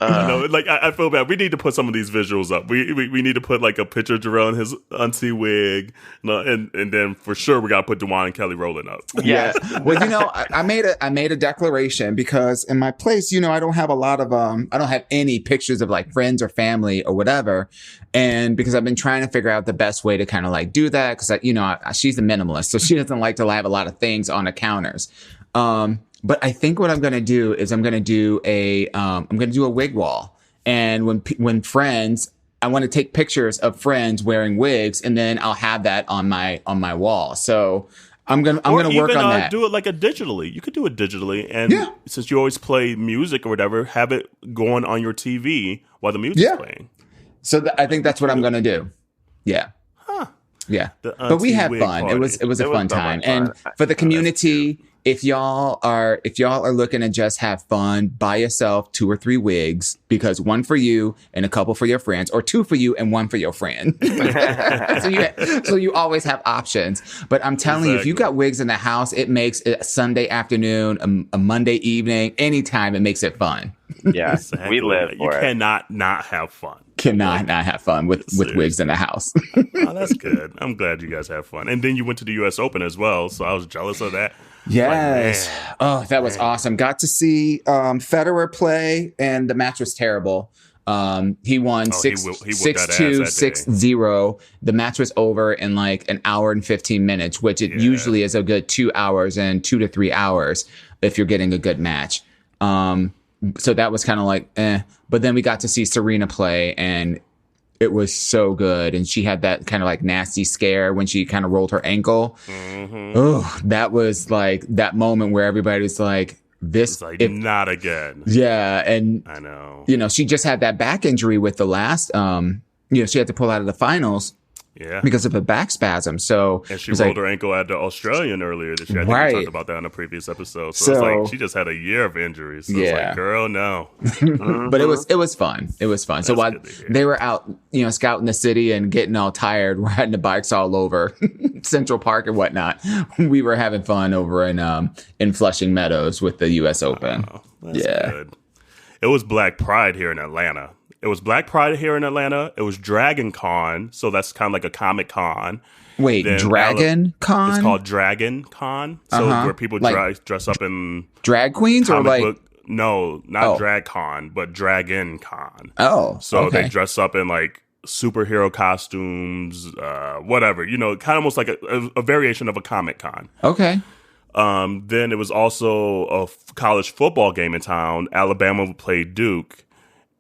I feel bad. We need to put some of these visuals up. We need to put like a picture of Jerrell in his auntie wig, and then for sure we got to put Dawon and Kelly Rowland up. Yes. Well, I made a declaration because in my place, I don't have a lot of I don't have any pictures of like friends or family or whatever, and because I've been trying to figure out the best way to kind of like do that because she's a minimalist, so she doesn't like to have a lot of things on the counters. But I think what I'm going to do is I'm going to do a wig wall. And when friends, I want to take pictures of friends wearing wigs, and then I'll have that on my wall. So I'm going to work on that. Do it like digitally. You could do it digitally. And since you always play music or whatever, have it going on your TV while the music's playing. So I think that's what I'm going to do. Yeah. Huh. Yeah. But we had fun. Party. It was a fun time. And for the community, if y'all are looking to just have fun, buy yourself 2 or 3 wigs, because one for you and a couple for your friends, or 2 for you and 1 for your friend. So you always have options. But I'm telling you, if you got wigs in the house, it makes it a Sunday afternoon, a Monday evening, anytime, it makes it fun. Yeah, we live for it. You cannot not have fun. Not have fun with wigs in the house. Oh, that's good. I'm glad you guys have fun. And then you went to the U.S. Open as well, so I was jealous of that. Yes. That was awesome. Got to see Federer play, and the match was terrible. He won 6-2, 6-0. The match was over in like an hour and 15 minutes, which it usually is a good 2 hours and 2 to 3 hours if you're getting a good match. So that was kind of like, But then we got to see Serena play, and it was so good. And she had that kind of like nasty scare when she kind of rolled her ankle. Mm-hmm. Oh, that was like that moment where everybody was like, not again. Yeah. And I know, she just had that back injury with the last, she had to pull out of the finals. Yeah, because of a back spasm. So and she rolled her ankle at the Australian earlier this year. I think we talked about that in a previous episode. So it's like she just had a year of injuries. So it's like, girl, no. But it was fun. It was fun. So while they were out, scouting the city and getting all tired, riding the bikes all over Central Park and whatnot, we were having fun over in Flushing Meadows with the U.S. Open. Oh, that's good. It was Black Pride here in Atlanta. It was Black Pride here in Atlanta. It was Dragon Con, so that's kind of like a Comic Con. Wait, Dragon Con? It's called Dragon Con. So where people dress up in drag queens or like no, not Drag Con, but Dragon Con. Oh, so they dress up in like superhero costumes, whatever. Kind of almost like a variation of a Comic Con. Okay. Then it was also a college football game in town. Alabama played Duke.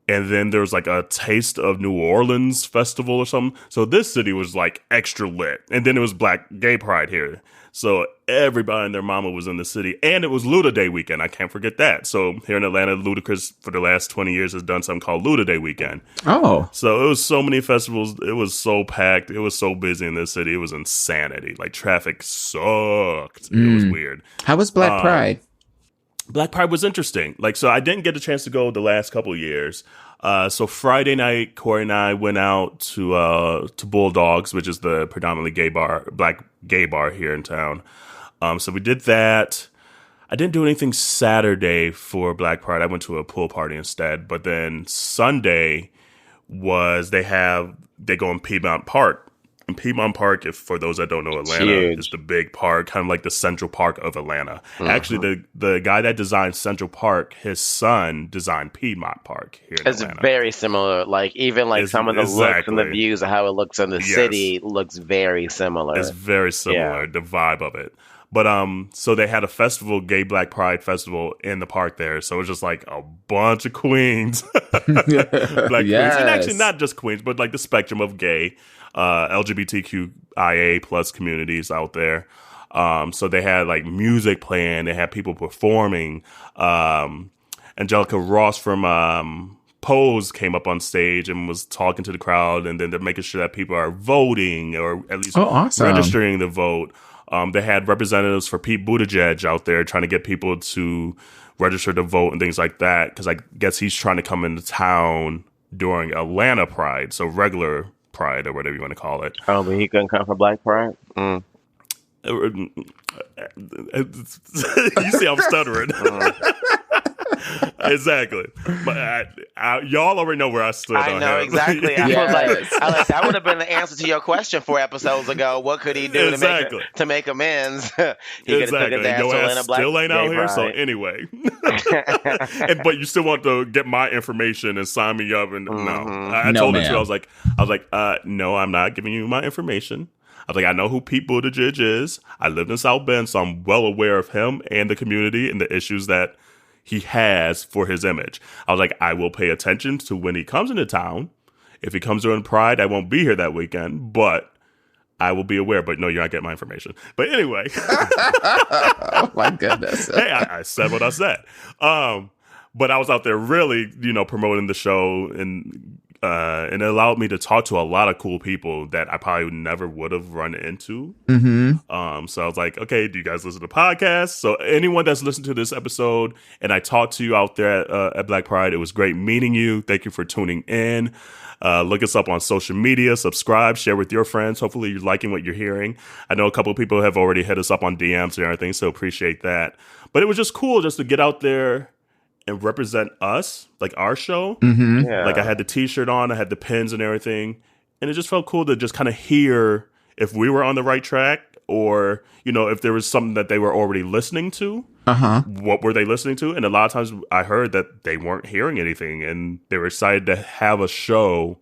And then there was like a Taste of New Orleans festival or something. So this city was like extra lit. And then it was Black Gay Pride here. So everybody and their mama was in the city. And it was Luda Day weekend. I can't forget that. So here in Atlanta, Ludacris for the last 20 years has done something called Luda Day weekend. Oh. So it was so many festivals. It was so packed. It was so busy in this city. It was insanity. Like traffic sucked. It was weird. How was Black Pride? Black Pride was interesting. Like, so I didn't get a chance to go the last couple of years. So Friday night, Corey and I went out to Bulldogs, which is the predominantly black gay bar here in town. So we did that. I didn't do anything Saturday for Black Pride. I went to a pool party instead. But then Sunday was they go in Piedmont Park. And Piedmont Park, if for those that don't know Atlanta, is the big park, kind of like the Central Park of Atlanta. Actually, the guy that designed Central Park, his son designed Piedmont Park here in Atlanta. It's very similar. Like even like some of the looks and the views of how it looks in the city looks very similar. It's very similar, the vibe of it. But so they had a festival, Gay Black Pride Festival, in the park there. So it was just like a bunch of queens, black queens, and actually not just queens, but like the spectrum of gay. LGBTQIA plus communities out there. So they had like music playing, they had people performing. Angelica Ross from Pose came up on stage and was talking to the crowd, and then they're making sure that people are voting or at least registering the vote. They had representatives for Pete Buttigieg out there trying to get people to register to vote and things like that, because I guess he's trying to come into town during Atlanta Pride, so regular Pride or whatever you want to call it. Oh, but he couldn't come for Black Pride? You see I'm stuttering. Exactly. But y'all already know where I stood. I know exactly. I was like, that would have been the answer to your question 4 episodes ago. What could he do to make amends? He could have taken the Your ass Atlanta Black still ain't out here. Pride. So anyway, but you still want to get my information and sign me up? And I told her too. I was like, no, I'm not giving you my information. I was like, I know who Pete Buttigieg is. I lived in South Bend, so I'm well aware of him and the community and the issues that he has for his image. I was like, I will pay attention to when he comes into town. If he comes during Pride, I won't be here that weekend, but I will be aware. But no, you're not getting my information. But anyway. Oh my goodness. Hey, I said what I said. But I was out there really, promoting the show, and it allowed me to talk to a lot of cool people that I probably never would have run into. So I was like, okay, do you guys listen to podcasts? So anyone that's listened to this episode and I talked to you out there at Black Pride, it was great meeting you. Thank you for tuning in. Look us up on social media, subscribe, share with your friends. Hopefully you're liking what you're hearing. I know a couple of people have already hit us up on DMs and everything, so appreciate that. But it was just cool just to get out there and represent us, like our show. Like I had the t-shirt on, I had the pins and everything, and it just felt cool to just kind of hear if we were on the right track, or if there was something that they were already listening to. What were they listening to? And a lot of times I heard that they weren't hearing anything, and they were excited to have a show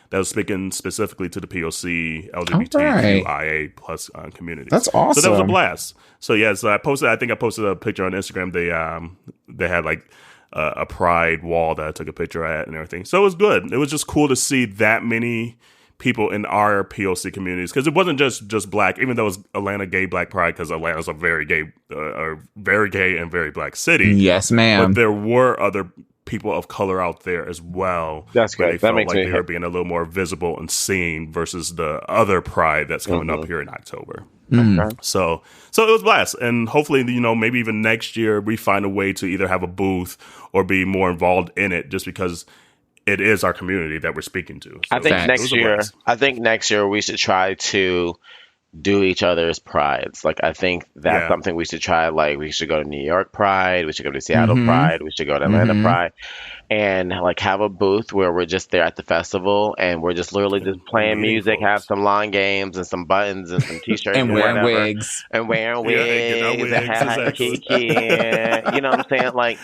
that was speaking specifically to the POC, LGBTQIA plus community. That's awesome. So that was a blast. So I posted a picture on Instagram. They had like a pride wall that I took a picture at and everything. So it was good. It was just cool to see that many people in our POC communities, because it wasn't just black, even though it was Atlanta Gay Black Pride, because Atlanta's a very gay and very black city. Yes, ma'am. But there were other people of color out there as well. That's great. They felt like they were being a little more visible and seen versus the other pride that's coming up here in October. So it was a blast, and hopefully, maybe even next year we find a way to either have a booth or be more involved in it, just because it is our community that we're speaking to. So I think next year we should try to do each other's prides. Like, I think that's something we should try. Like, we should go to New York Pride, we should go to Seattle Pride, we should go to Atlanta Pride, and like have a booth where we're just there at the festival and we're just literally just playing music, have some lawn games and some buttons and some t-shirts and wearing wigs and have Kiki. You know what I'm saying? Like,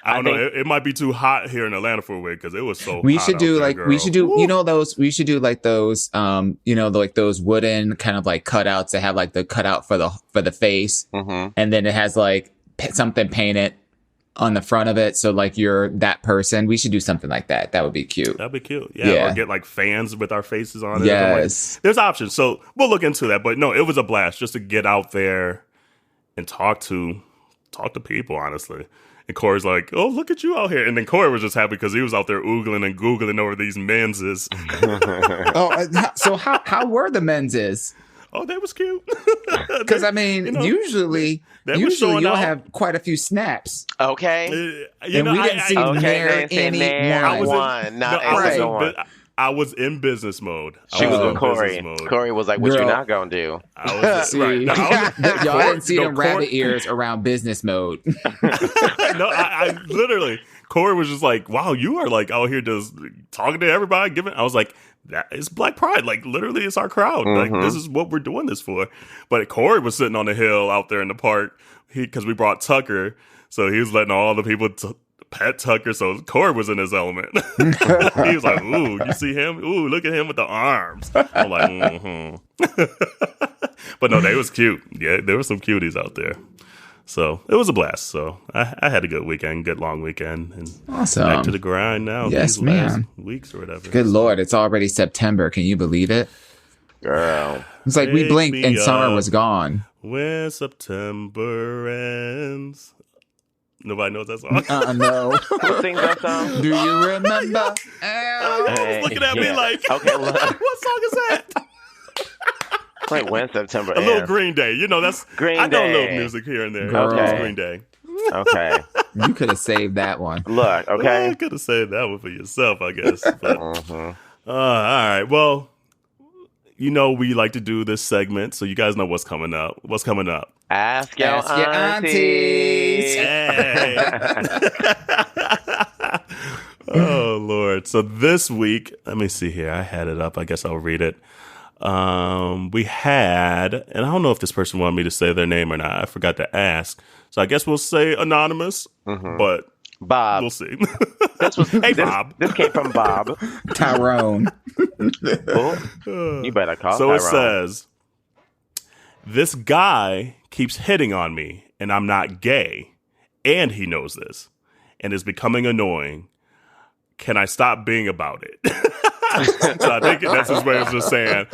I don't know. It might be too hot here in Atlanta for a week, because it was so. We hot should do out there, we should do we should do like those like those wooden kind of like cutouts that have like the cutout for the face, and then it has like something painted on the front of it. So like you're that person. We should do something like that. That would be cute. That'd be cute. Yeah. Or get like fans with our faces on it. Yes. Like, there's options. So we'll look into that. But no, it was a blast just to get out there and talk to people, honestly. And Corey's like, oh, look at you out here. And then Corey was just happy because he was out there oogling and googling over these menses. So how were the menses? Oh, that was cute. Because, I mean, usually you'll have quite a few snaps. Okay. We didn't see any one. I was in business mode. She was with Corey. Corey was like, what you not going to do? Y'all didn't see them rabbit ears around business mode. No, I literally, Corey was just like, wow, you are like out here just talking to everybody. I was like, that is Black Pride. Like, literally, it's our crowd. Like, this is what we're doing this for. But Corey was sitting on the hill out there in the park because we brought Tucker. So he was letting all the people pet Tucker. So Corey was in his element. He was like, ooh, you see him? Ooh, look at him with the arms. I'm like, But no, they was cute. Yeah, there were some cuties out there. So it was a blast. So I had a good weekend, good long weekend. And awesome. Back to the grind now. Yes, these man. last weeks or whatever. Good Lord, it's already September. Can you believe it? Girl. It's like we blinked and summer was gone. When September ends. Nobody knows that song. No. Who sings that song? Do you remember? Everyone's looking at me like, okay, what song is that? Like when September A little Green Day. You know, that's Green I know Day. a little music here and there. Girl. It's Green Day. Okay. You could have saved that one. Look, okay. Well, I could have saved that one for yourself, I guess. But, all right. Well, you know we like to do this segment, so you guys know what's coming up. What's coming up? Ask your aunties. Hey. Oh, Lord. So this week, let me see here. I had it up. I guess I'll read it. We had, and I don't know if this person wanted me to say their name or not. I forgot to ask. So I guess we'll say anonymous, but Bob. We'll see. Bob. This came from Bob. Tyrone. You better call So Tyrone. it says, this guy keeps hitting on me, and I'm not gay, and he knows this, and is becoming annoying. Can I stop being about it? So I think that's his way of just saying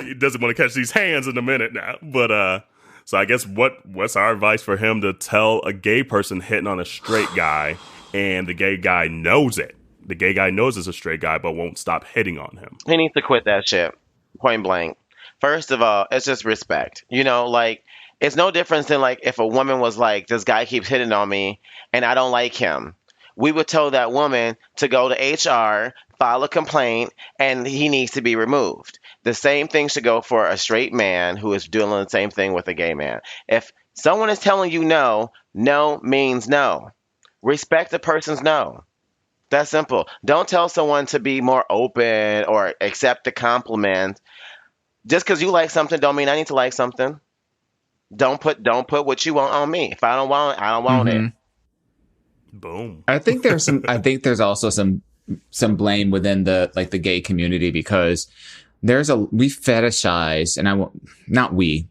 he doesn't want to catch these hands in a minute now. But so I guess what's our advice for him to tell a gay person hitting on a straight guy, and the gay guy knows it? The gay guy knows it's a straight guy, but won't stop hitting on him. He needs to quit that shit. Point blank. First of all, it's just respect. You know, like, it's no difference than, like, if a woman was like, this guy keeps hitting on me and I don't like him. We would tell that woman to go to HR, file a complaint, and he needs to be removed. The same thing should go for a straight man who is doing the same thing with a gay man. If someone is telling you no, no means no. Respect the person's no. That's simple. Don't tell someone to be more open or accept the compliment. Just because you like something don't mean I need to like something. Don't put what you want on me. If I don't want it, I don't want it. Boom. I think there's also some blame within the gay community, because we fetishize, and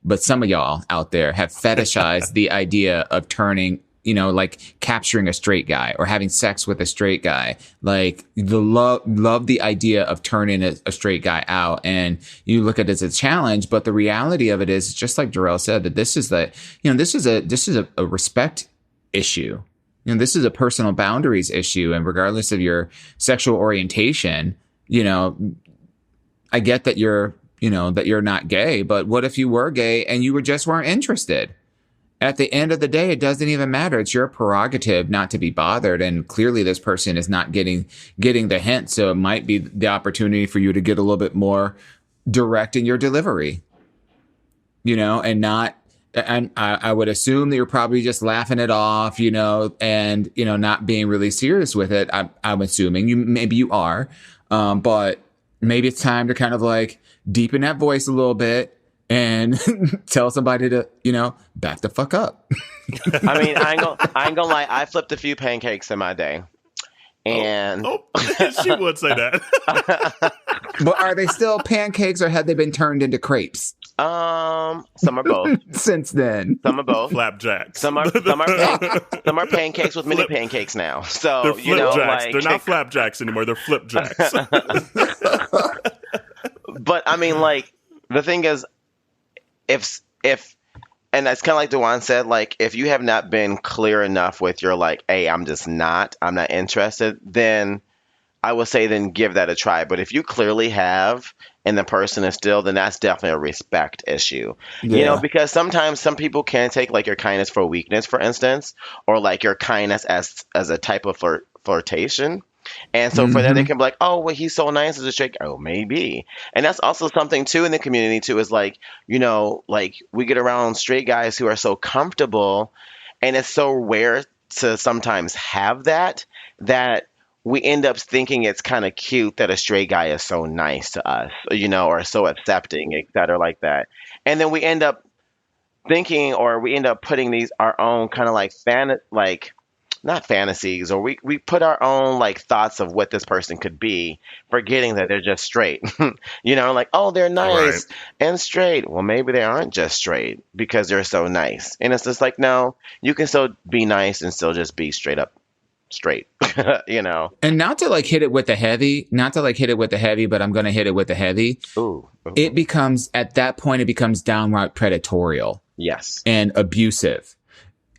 but some of y'all out there have fetishized the idea of turning, like capturing a straight guy or having sex with a straight guy. Like, love the idea of turning a straight guy out, and you look at it as a challenge. But the reality of it is, just like Jerrell said, that this is a respect issue. This is a personal boundaries issue, and regardless of your sexual orientation, I get that you're not gay, but what if you were gay and you just weren't interested? At the end of the day, it doesn't even matter. It's your prerogative not to be bothered, and clearly this person is not getting the hint, so it might be the opportunity for you to get a little bit more direct in your delivery, and not. And I would assume that you're probably just laughing it off, and, not being really serious with it. I'm assuming maybe you are. But maybe it's time to kind of like deepen that voice a little bit and tell somebody to, back the fuck up. I mean, I ain't gonna lie. I flipped a few pancakes in my day. And she would say that. But are they still pancakes, or have they been turned into crepes? Some are both. Since then, Some are both. Flapjacks. Some are pancakes with mini pancakes now. So They're flipjacks. They're not flapjacks anymore. They're flipjacks. But I mean, like, the thing is, if and it's kind of like Dawon said, like, if you have not been clear enough with your, like, hey, I'm not interested, then I would say then give that a try. But if you clearly have and the person is still, then that's definitely a respect issue. Yeah. You know, because sometimes some people can take, like, your kindness for weakness, for instance, or, like, your kindness as a type of flirtation. And so for that, they can be like, oh, well, he's so nice as a straight guy. Oh, maybe. And that's also something, too, in the community, too, is like, you know, like, we get around straight guys who are so comfortable, and it's so rare to sometimes have that we end up thinking it's kind of cute that a straight guy is so nice to us, you know, or so accepting, et cetera, like that. And then we end up thinking, or we end up putting these our own kind of like not fantasies, or we put our own like thoughts of what this person could be, forgetting that they're just straight. You know, like, oh, they're nice and straight. Well, maybe they aren't just straight because they're so nice. And it's just like, no, you can still be nice and still just be straight up straight. You know. And not to hit it with the heavy, but I'm going to hit it with the heavy. Ooh. It becomes, at that point, it becomes downright predatorial. Yes. And abusive.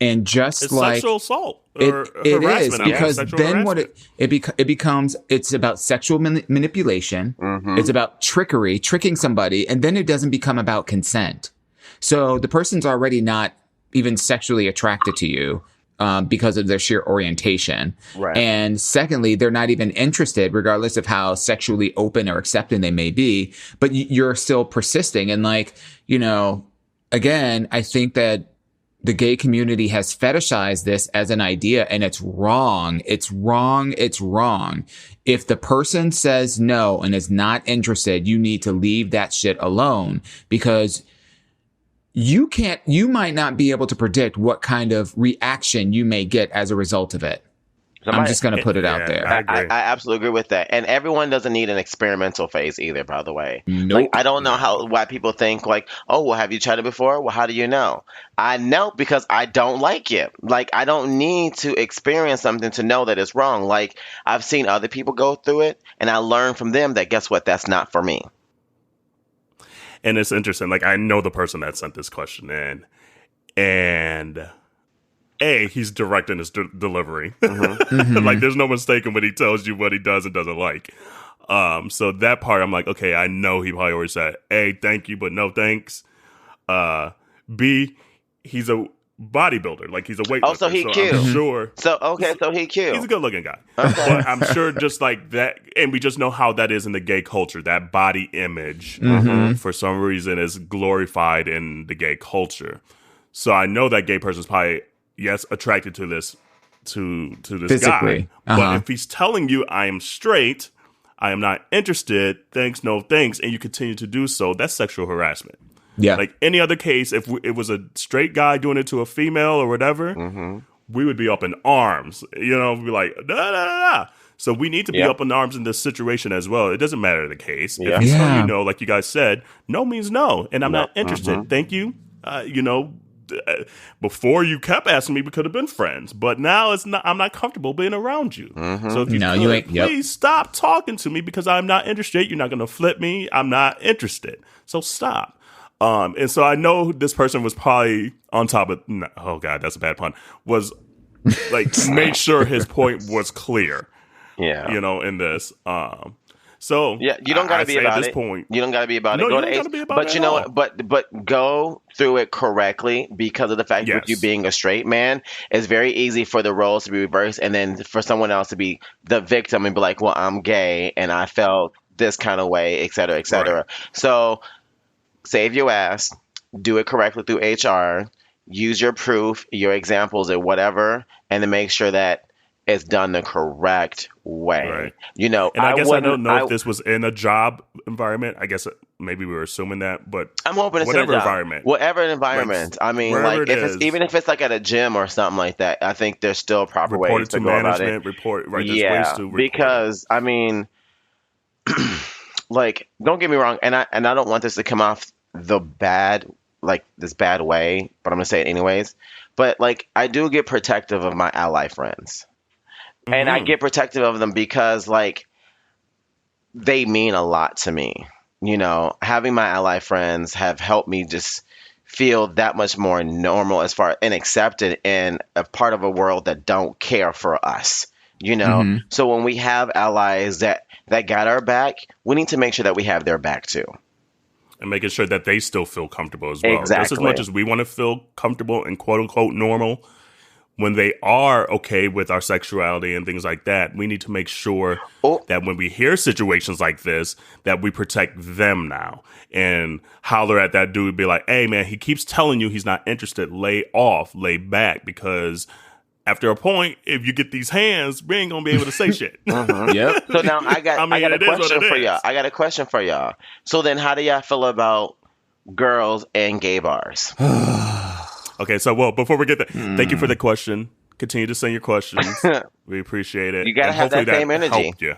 And just it's like sexual assault. It is, because then what it becomes, it's about sexual manipulation. It's about tricking somebody, and then it doesn't become about consent. So the person's already not even sexually attracted to you because of their sheer orientation. Right. And secondly, they're not even interested, regardless of how sexually open or accepting they may be, but you're still persisting. And like, you know, again, I think that the gay community has fetishized this as an idea, and it's wrong. It's wrong. It's wrong. If the person says no and is not interested, you need to leave that shit alone, because you might not be able to predict what kind of reaction you may get as a result of it. I'm just going to put it out there. I absolutely agree with that. And everyone doesn't need an experimental phase either, by the way. Nope. Like, I don't know why people think like, oh, well, have you tried it before? Well, how do you know? I know because I don't like it. Like, I don't need to experience something to know that it's wrong. Like, I've seen other people go through it, and I learned from them that, guess what? That's not for me. And it's interesting. Like, I know the person that sent this question in, and he's direct in his delivery. Like, there's no mistaking when he tells you what he does and doesn't like. So that part, I'm like, okay, I know he probably always said, A, thank you, but no thanks. B, he's a bodybuilder. Like, he's a weightlifter. Oh, so he cute. I'm sure. So he cute. He's a good looking guy. Okay. But I'm sure just like that, and we just know how that is in the gay culture. That body image, for some reason, is glorified in the gay culture. So I know that gay person's probably, yes, attracted to this physically guy. But if he's telling you, I am straight, I am not interested, thanks, no thanks, and you continue to do so, that's sexual harassment. Yeah. Like any other case, if it was a straight guy doing it to a female or whatever, we would be up in arms. You know, we'd be like, da, da, da, da. So we need to be up in arms in this situation as well. It doesn't matter the case. If he's telling you no, like you guys said, no means no, and I'm not interested. Thank you. You know, before you kept asking me, we could have been friends, but now it's not. I'm not comfortable being around you. So if you ain't, please stop talking to me because I'm not interested. You're not going to flip me. I'm not interested. So stop. And so I know this person was probably on top of. Oh God, that's a bad pun. Was like made sure his point was clear. Yeah, you know, in this. So yeah, you don't got to be about it. You don't got to be about it. Go to Ace, but you know what? But go through it correctly, because of the fact that you being a straight man, it's very easy for the roles to be reversed, and then for someone else to be the victim and be like, "Well, I'm gay and I felt this kind of way," et cetera, et cetera. Right. So save your ass, do it correctly through HR, use your proof, your examples, or whatever, and then make sure that it's done the correct way. Right. You know, and I guess I don't know if this was in a job environment. I guess maybe we were assuming that, but I'm hoping it's whatever in a job. environment. Whatever environment. I mean, like even if it's like at a gym or something like that, I think there's still proper ways to go about it. Report, right? Yeah, ways to report. Because I mean, like, don't get me wrong, and I don't want this to come off the bad, like this bad way, but I'm gonna say it anyways. But like, I do get protective of my ally friends, and I get protective of them because like they mean a lot to me. You know, having my ally friends have helped me just feel that much more normal as far and accepted and a part of a world that don't care for us. You know, so when we have allies that got our back, we need to make sure that we have their back too. And making sure that they still feel comfortable as well. Exactly. Just as much as we want to feel comfortable and quote unquote normal, when they are okay with our sexuality and things like that, we need to make sure that when we hear situations like this, that we protect them now and holler at that dude, be like, hey man, he keeps telling you he's not interested. Lay off, lay back, because after a point, if you get these hands, we ain't gonna be able to say shit. Yep. So now I got a question for y'all. I got a question for y'all. So then how do y'all feel about girls and gay bars? Okay, so well, before we get there, thank you for the question. Continue to send your questions. We appreciate it. You gotta have that same energy. Helped you.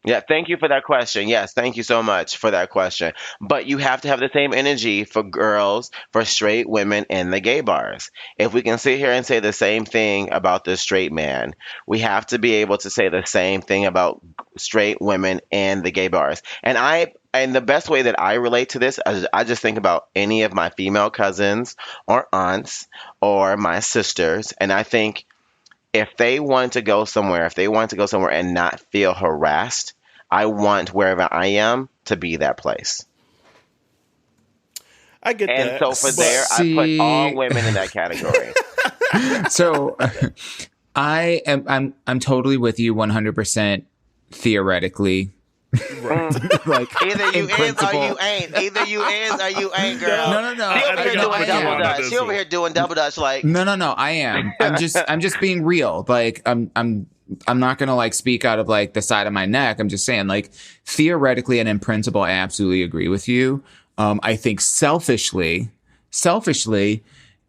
Yeah, thank you for that question. Yes, thank you so much for that question. But you have to have the same energy for girls, for straight women in the gay bars. If we can sit here and say the same thing about the straight man, we have to be able to say the same thing about straight women in the gay bars. And the best way that I relate to this, I just think about any of my female cousins or aunts or my sisters, and I think if they want to go somewhere, and not feel harassed, I want wherever I am to be that place. I get that. And so for there, I put all women in that category. So I'm totally with you 100% theoretically. Right. Like either you is or you ain't. Either you is or you ain't, girl. No. She over here doing double dutch. Like no. I am. I'm just being real. Like I'm not gonna like speak out of like the side of my neck. I'm just saying like theoretically and in principle, I absolutely agree with you. I think selfishly,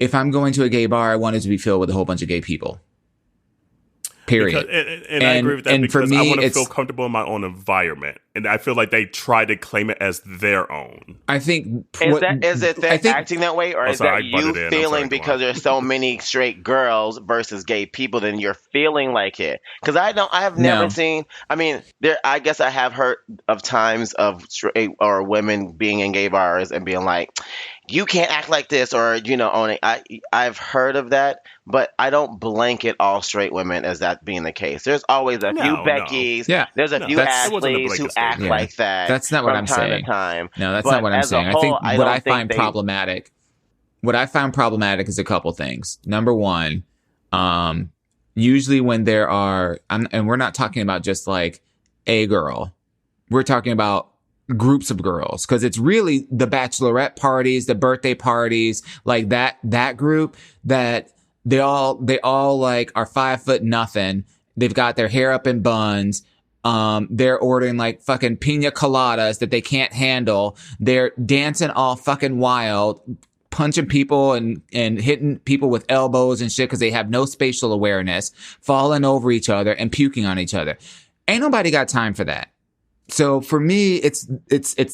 if I'm going to a gay bar, I want it to be filled with a whole bunch of gay people. Period. And I agree with that because I want to feel comfortable in my own environment. And I feel like they try to claim it as their own. I think... Is it acting that way? Or is that you feeling because there's so many straight girls versus gay people, then you're feeling like it? Because I have never seen... I mean, I guess I have heard of times of straight or women being in gay bars and being like, you can't act like this, or, you know, owning. I've heard of that, but I don't blanket all straight women as that being the case. There's always a few Beckys. Yeah. There's a few Ashleys who act like that. That's not what I'm saying. No, that's not what I'm saying. I think what I find problematic is a couple things. Number one, usually when there are, and we're not talking about just like a girl, we're talking about groups of girls, because it's really the bachelorette parties, the birthday parties, like that group that they all like are 5'0". They've got their hair up in buns. They're ordering like fucking pina coladas that they can't handle. They're dancing all fucking wild, punching people and hitting people with elbows and shit because they have no spatial awareness, falling over each other and puking on each other. Ain't nobody got time for that. So for me, it's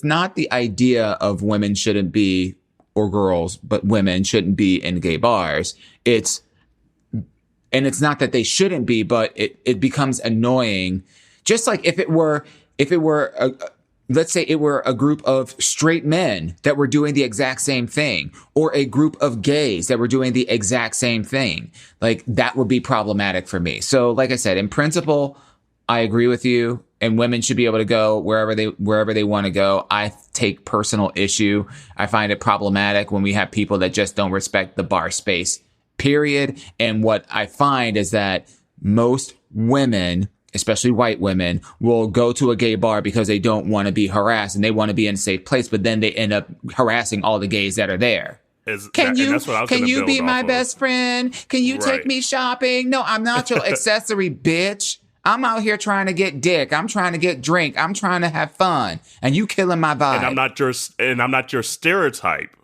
not the idea of women shouldn't be, or girls, but women shouldn't be in gay bars. It's not that they shouldn't be, but it becomes annoying. Just like if it were let's say it were a group of straight men that were doing the exact same thing, or a group of gays that were doing the exact same thing, like that would be problematic for me. So like I said, in principle, I agree with you, and women should be able to go wherever they want to go. I take personal issue. I find it problematic when we have people that just don't respect the bar space, period. And what I find is that most women, especially white women, will go to a gay bar because they don't want to be harassed and they want to be in a safe place, but then they end up harassing all the gays that are there. Can you be my best friend? Can you take me shopping? No, I'm not your accessory, bitch. I'm out here trying to get dick. I'm trying to get drink. I'm trying to have fun. And you killing my vibe. And I'm not your stereotype.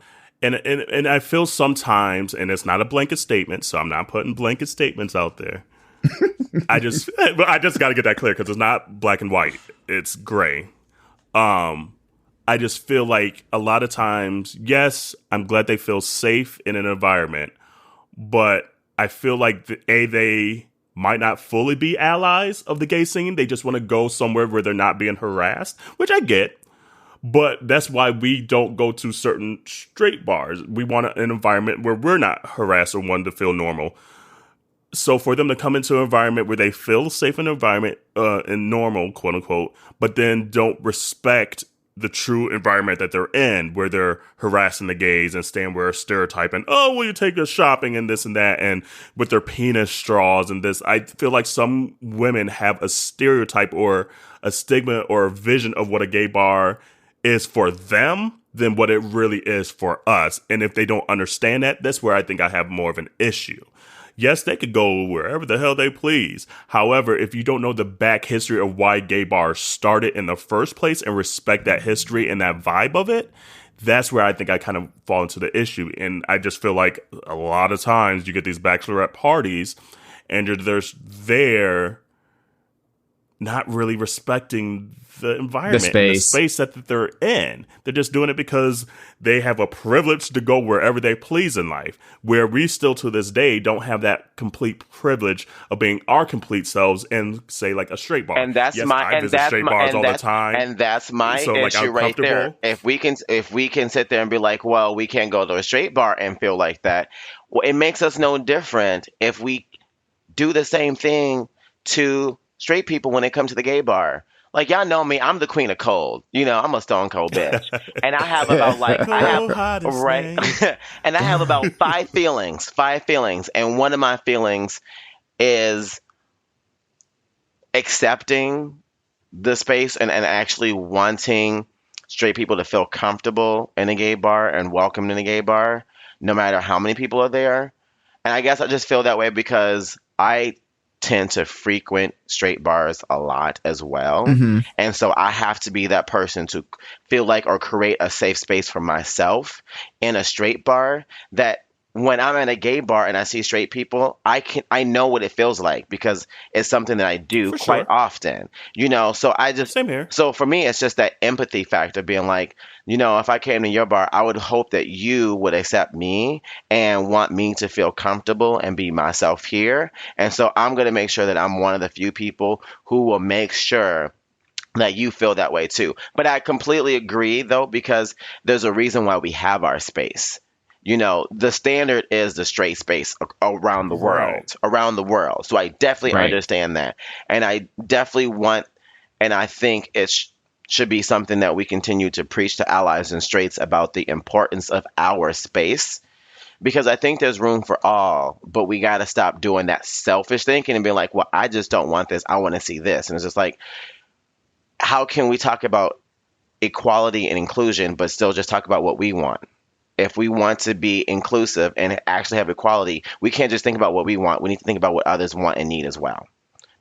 And I feel sometimes, and it's not a blanket statement, so I'm not putting blanket statements out there. I just got to get that clear because it's not black and white. It's gray. I I just feel like a lot of times, yes, I'm glad they feel safe in an environment, but I feel like they might not fully be allies of the gay scene. They just want to go somewhere where they're not being harassed, which I get. But that's why we don't go to certain straight bars. We want an environment where we're not harassed or want to feel normal. So for them to come into an environment where they feel safe in an environment and normal, quote unquote, but then don't respect the true environment that they're in, where they're harassing the gays and staying where a stereotype and, oh, will you take us shopping and this and that, and with their penis straws and this. I feel like some women have a stereotype or a stigma or a vision of what a gay bar is for them than what it really is for us. And if they don't understand that, that's where I think I have more of an issue. Yes, they could go wherever the hell they please. However, if you don't know the back history of why gay bars started in the first place and respect that history and that vibe of it, that's where I think I kind of fall into the issue. And I just feel like a lot of times you get these bachelorette parties and you're there not really respecting the environment, the space that they're in. They're just doing it because they have a privilege to go wherever they please in life, where we still to this day don't have that complete privilege of being our complete selves in, say, like a straight bar. And that's I visit straight bars all the time. And that's my issue right there. If we can sit there and be like, well, we can't go to a straight bar and feel like that, well, it makes us no different if we do the same thing to straight people when it comes to the gay bar. Like, y'all know me, I'm the queen of cold. You know, I'm a stone cold bitch. And I have about and I have about five feelings. And one of my feelings is accepting the space and actually wanting straight people to feel comfortable in a gay bar and welcomed in a gay bar, no matter how many people are there. And I guess I just feel that way because I tend to frequent straight bars a lot as well. Mm-hmm. And so I have to be that person to feel like or create a safe space for myself in a straight bar, that when I'm at a gay bar and I see straight people, I know what it feels like because it's something that I do quite often, you know. So same here. So for me, it's just that empathy factor, being like, you know, if I came to your bar, I would hope that you would accept me and want me to feel comfortable and be myself here. And so I'm going to make sure that I'm one of the few people who will make sure that you feel that way too. But I completely agree though, because there's a reason why we have our space. You know, the standard is the straight space around the world. So I definitely understand that. And I definitely want, and I think it should be something that we continue to preach to allies and straights about the importance of our space, because I think there's room for all, but we got to stop doing that selfish thinking and being like, well, I just don't want this. I want to see this. And it's just like, how can we talk about equality and inclusion, but still just talk about what we want? If we want to be inclusive and actually have equality, we can't just think about what we want. We need to think about what others want and need as well.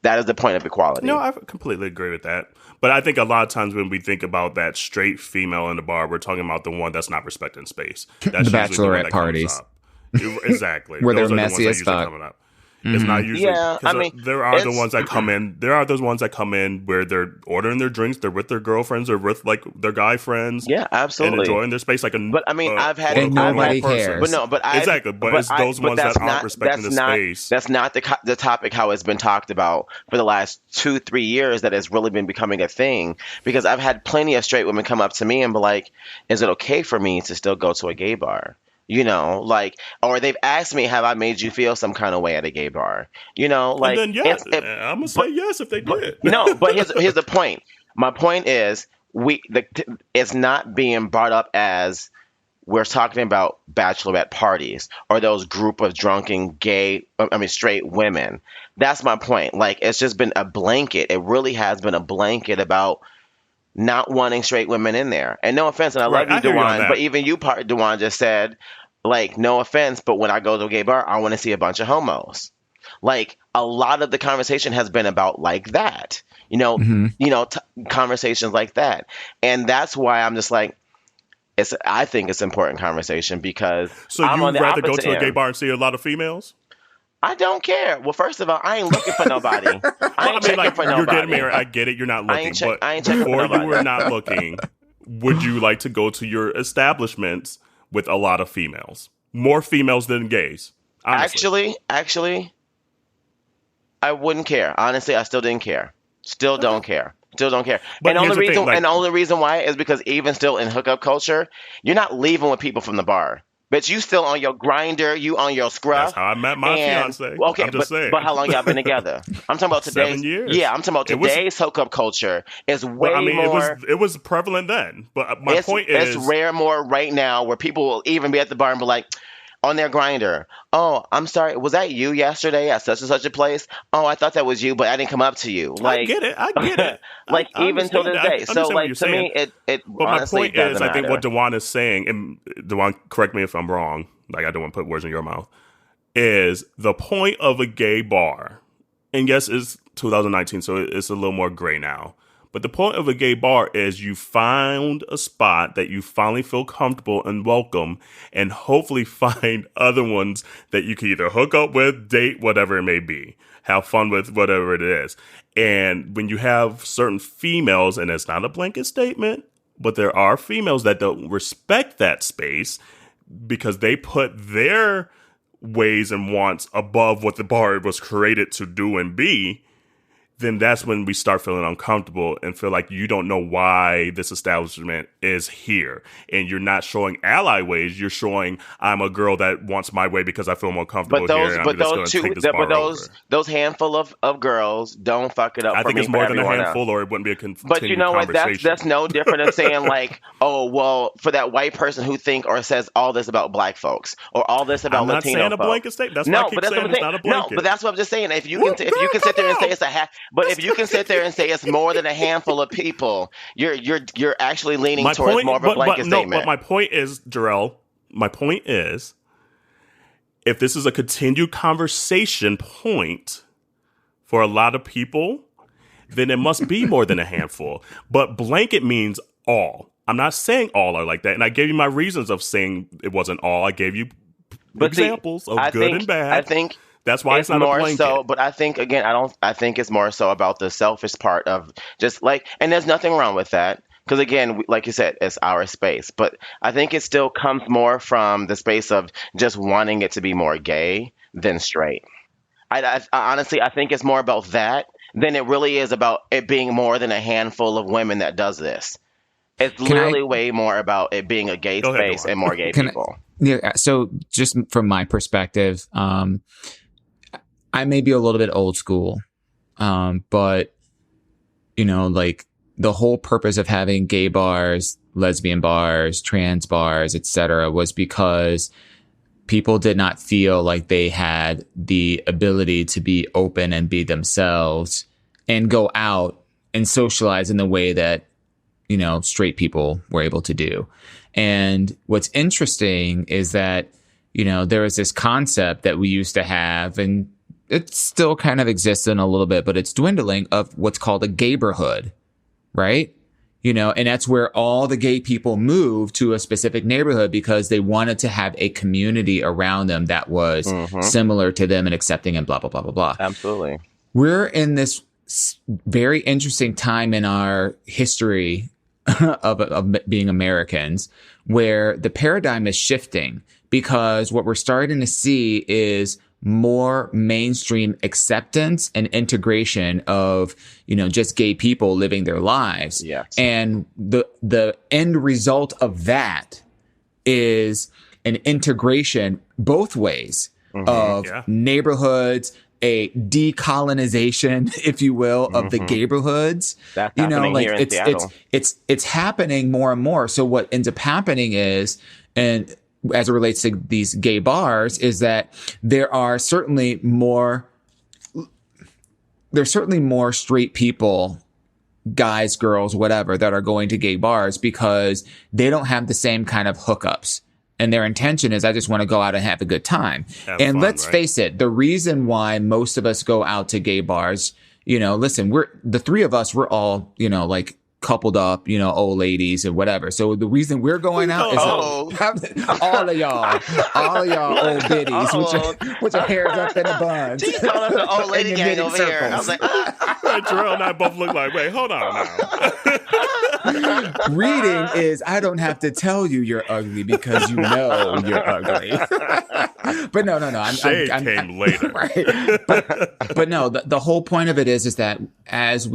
That is the point of equality. No, I completely agree with that. But I think a lot of times when we think about that straight female in the bar, we're talking about the one that's not respecting space. That's the bachelorette parties. Exactly. Where they're messy as fuck. It's not usually. Yeah, I mean, there are the ones that come in. There are those ones that come in where they're ordering their drinks. They're with their girlfriends or with like their guy friends. Yeah, absolutely. And enjoying their space. But I mean, I've had nobody cares. But no, but exactly. But it's those ones that aren't respecting the space. That's not the topic how it's been talked about for the last 2-3 years. That has really been becoming a thing, because I've had plenty of straight women come up to me and be like, "Is it okay for me to still go to a gay bar?" You know, like, or they've asked me, have I made you feel some kind of way at a gay bar? You know, like, and then yes, I'm gonna say yes if they did. No, but here's the point. My point is, it's not being brought up as we're talking about bachelorette parties or those group of drunken straight women. That's my point. Like, it's just been a blanket. It really has been a blanket about not wanting straight women in there. And no offense, and I love you, Dawon, but even you, Dawon, just said, like, no offense, but when I go to a gay bar, I want to see a bunch of homos. Like, a lot of the conversation has been about like that, conversations like that. And that's why I'm just like, I think it's important conversation, because so you'd rather go to a gay bar and see a lot of females? I don't care. Well, first of all, I ain't looking for nobody. I ain't checking for nobody. You're getting married. I get it. You're not looking. Before you were not looking, would you like to go to your establishments with a lot of females? More females than gays. Honestly. Actually, I wouldn't care. Honestly, I still didn't care. Still don't care. Still don't care. But and here's the only reason why is because even still in hookup culture, you're not leaving with people from the bar. But you still on your grinder, you on your scruff. That's how I met my fiance. Okay, I'm just saying. But how long y'all been together? I'm talking about today's. 7 years. Yeah, I'm talking about today's hookup culture is way more. It was prevalent then. But my point is, it's rare more right now where people will even be at the bar and be like, on their grinder, oh, I'm sorry, was that you yesterday at such and such a place? Oh, I thought that was you, but I didn't come up to you. I get it. Like I even till this day. So like to me, it but honestly my point is, I think matter. what Dawon is saying, and Dawon, correct me if I'm wrong. Like I don't want to put words in your mouth. Is the point of a gay bar, and yes, it's 2019, so it's a little more gray now. But the point of a gay bar is you found a spot that you finally feel comfortable and welcome, and hopefully find other ones that you can either hook up with, date, whatever it may be, have fun with, whatever it is. And when you have certain females, and it's not a blanket statement, but there are females that don't respect that space because they put their ways and wants above what the bar was created to do and be, then that's when we start feeling uncomfortable and feel like you don't know why this establishment is here. And you're not showing ally ways. You're showing I'm a girl that wants my way because I feel more comfortable here. And Those handful of girls don't fuck it up. I think it's more than a handful, or it wouldn't be a continued But you know what? conversation. That's no different than saying like, oh, well, for that white person who think or says all this about black folks or all this about Latino folks. I'm not saying a blanket statement. That's why I keep saying it's not a blanket. No, but that's what I'm just saying. If you can sit there and say it's a half. But if you can sit there and say it's more than a handful of people, you're actually leaning towards more of a blanket statement. But my point is, Jerrell, if this is a continued conversation point for a lot of people, then it must be more than a handful. But blanket means all. I'm not saying all are like that. And I gave you my reasons of saying it wasn't all. I gave you examples of good and bad. I think that's why it's not more a blanket. So, but I think again, I think it's more so about the selfish part of just like, and there's nothing wrong with that because again, like you said, it's our space. But I think it still comes more from the space of just wanting it to be more gay than straight. I honestly, I think it's more about that than it really is about it being more than a handful of women that does this. It's literally way more about it being a gay space and more gay people. So just from my perspective, I may be a little bit old school, but, you know, like the whole purpose of having gay bars, lesbian bars, trans bars, etc., was because people did not feel like they had the ability to be open and be themselves and go out and socialize in the way that, you know, straight people were able to do. And what's interesting is that, you know, there was this concept that we used to have, and it still kind of exists in a little bit, but it's dwindling, of what's called a gayborhood, right? You know, and that's where all the gay people moved to a specific neighborhood because they wanted to have a community around them that was similar to them and accepting and blah, blah, blah, blah, blah. Absolutely. We're in this very interesting time in our history of being Americans where the paradigm is shifting, because what we're starting to see is more mainstream acceptance and integration of, you know, just gay people living their lives. Yes. And the end result of that is an integration both ways of neighborhoods, a decolonization, if you will, of the gayborhoods. That's you know, like here in Seattle. it's happening more and more. So what ends up happening is, and as it relates to these gay bars, is that there are certainly more straight people, guys, girls, whatever, that are going to gay bars because they don't have the same kind of hookups. And their intention is, I just want to go out and have a good time. Let's face it, the reason why most of us go out to gay bars, you know, listen, the three of us, we're all, you know, like coupled up, you know, old ladies and whatever. So the reason we're going out is all of y'all old biddies with your hairs up in a bun. She's calling us the old lady gang over here. I was like, Jerrell and I both look like, wait, hold on now. Reading is, I don't have to tell you you're ugly because you know you're ugly. But no. Shade came later. Right. But no, the whole point of it is that as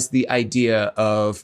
the idea of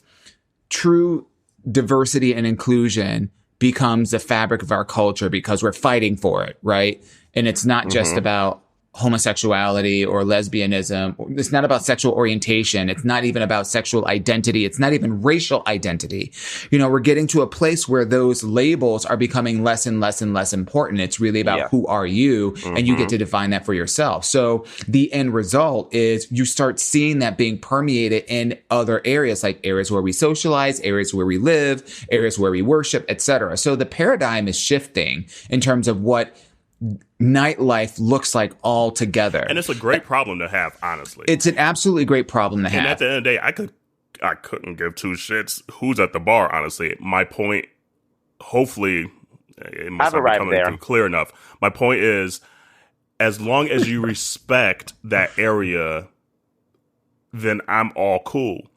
true diversity and inclusion becomes the fabric of our culture because we're fighting for it, right? And it's not just about homosexuality or lesbianism. It's not about sexual orientation. It's not even about sexual identity. It's not even racial identity. We're getting to a place where those labels are becoming less and less and less important. It's really about who are you, and you get to define that for yourself. So the end result is you start seeing that being permeated in other areas, like areas where we socialize, areas where we live, areas where we worship, etc. So the paradigm is shifting in terms of what nightlife looks like all together. And it's a great problem to have, honestly. It's an absolutely great problem to have. And at the end of the day, I couldn't give two shits who's at the bar, honestly. My point, hopefully, it must not be coming through clear enough. My point is, as long as you respect that area, then I'm all cool.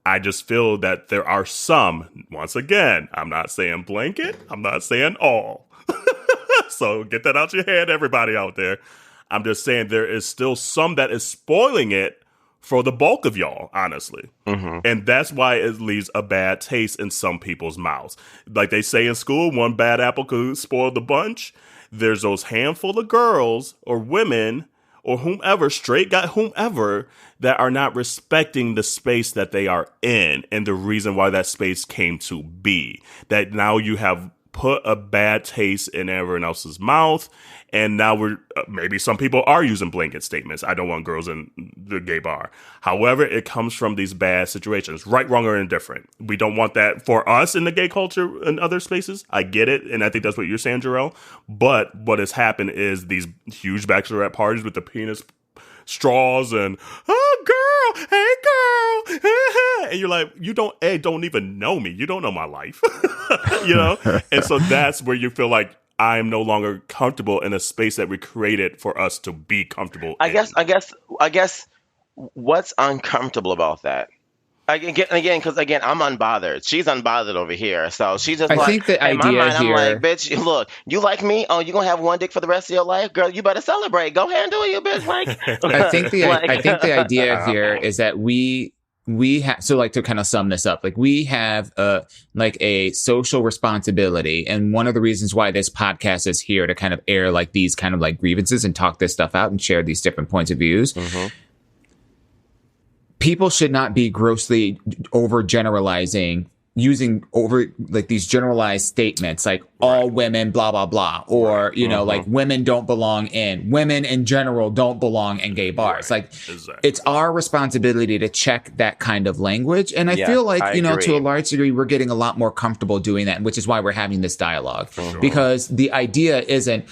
I just feel that there are some, once again, I'm not saying blanket, I'm not saying all. So get that out your head, everybody out there. I'm just saying there is still some that is spoiling it for the bulk of y'all, honestly. And that's why it leaves a bad taste in some people's mouths. Like they say in school, one bad apple could spoil the bunch. There's those handful of girls or women or whomever, straight guy, whomever, that are not respecting the space that they are in and the reason why that space came to be. That now you have put a bad taste in everyone else's mouth. And now we're maybe some people are using blanket statements. I don't want girls in the gay bar. However, it comes from these bad situations, right, wrong, or indifferent. We don't want that for us in the gay culture and other spaces. I get it. And I think that's what you're saying, Jerrell. But what has happened is these huge bachelorette parties with the penis straws and, oh, girl, hey, girl. And you're like, you don't even know me. You don't know my life. And so that's where you feel like I'm no longer comfortable in a space that we created for us to be comfortable in. I guess what's uncomfortable about that? Again, because I'm unbothered. She's unbothered over here. So she's just I think the idea here... I'm like, bitch, look, you like me? Oh, you going to have one dick for the rest of your life? Girl, you better celebrate. Go ahead and do it, you bitch. Like, I think the idea here is that we have, so like to kind of sum this up, like we have a social responsibility. And one of the reasons why this podcast is here to kind of air like these kind of like grievances and talk this stuff out and share these different points of views. People should not be grossly overgeneralizing, using over like these generalized statements like all women, blah, blah, blah. Or, like women don't belong women in general don't belong in gay bars. Like it's our responsibility to check that kind of language. And I feel like, to a large degree, we're getting a lot more comfortable doing that, which is why we're having this dialogue. Because the idea isn't,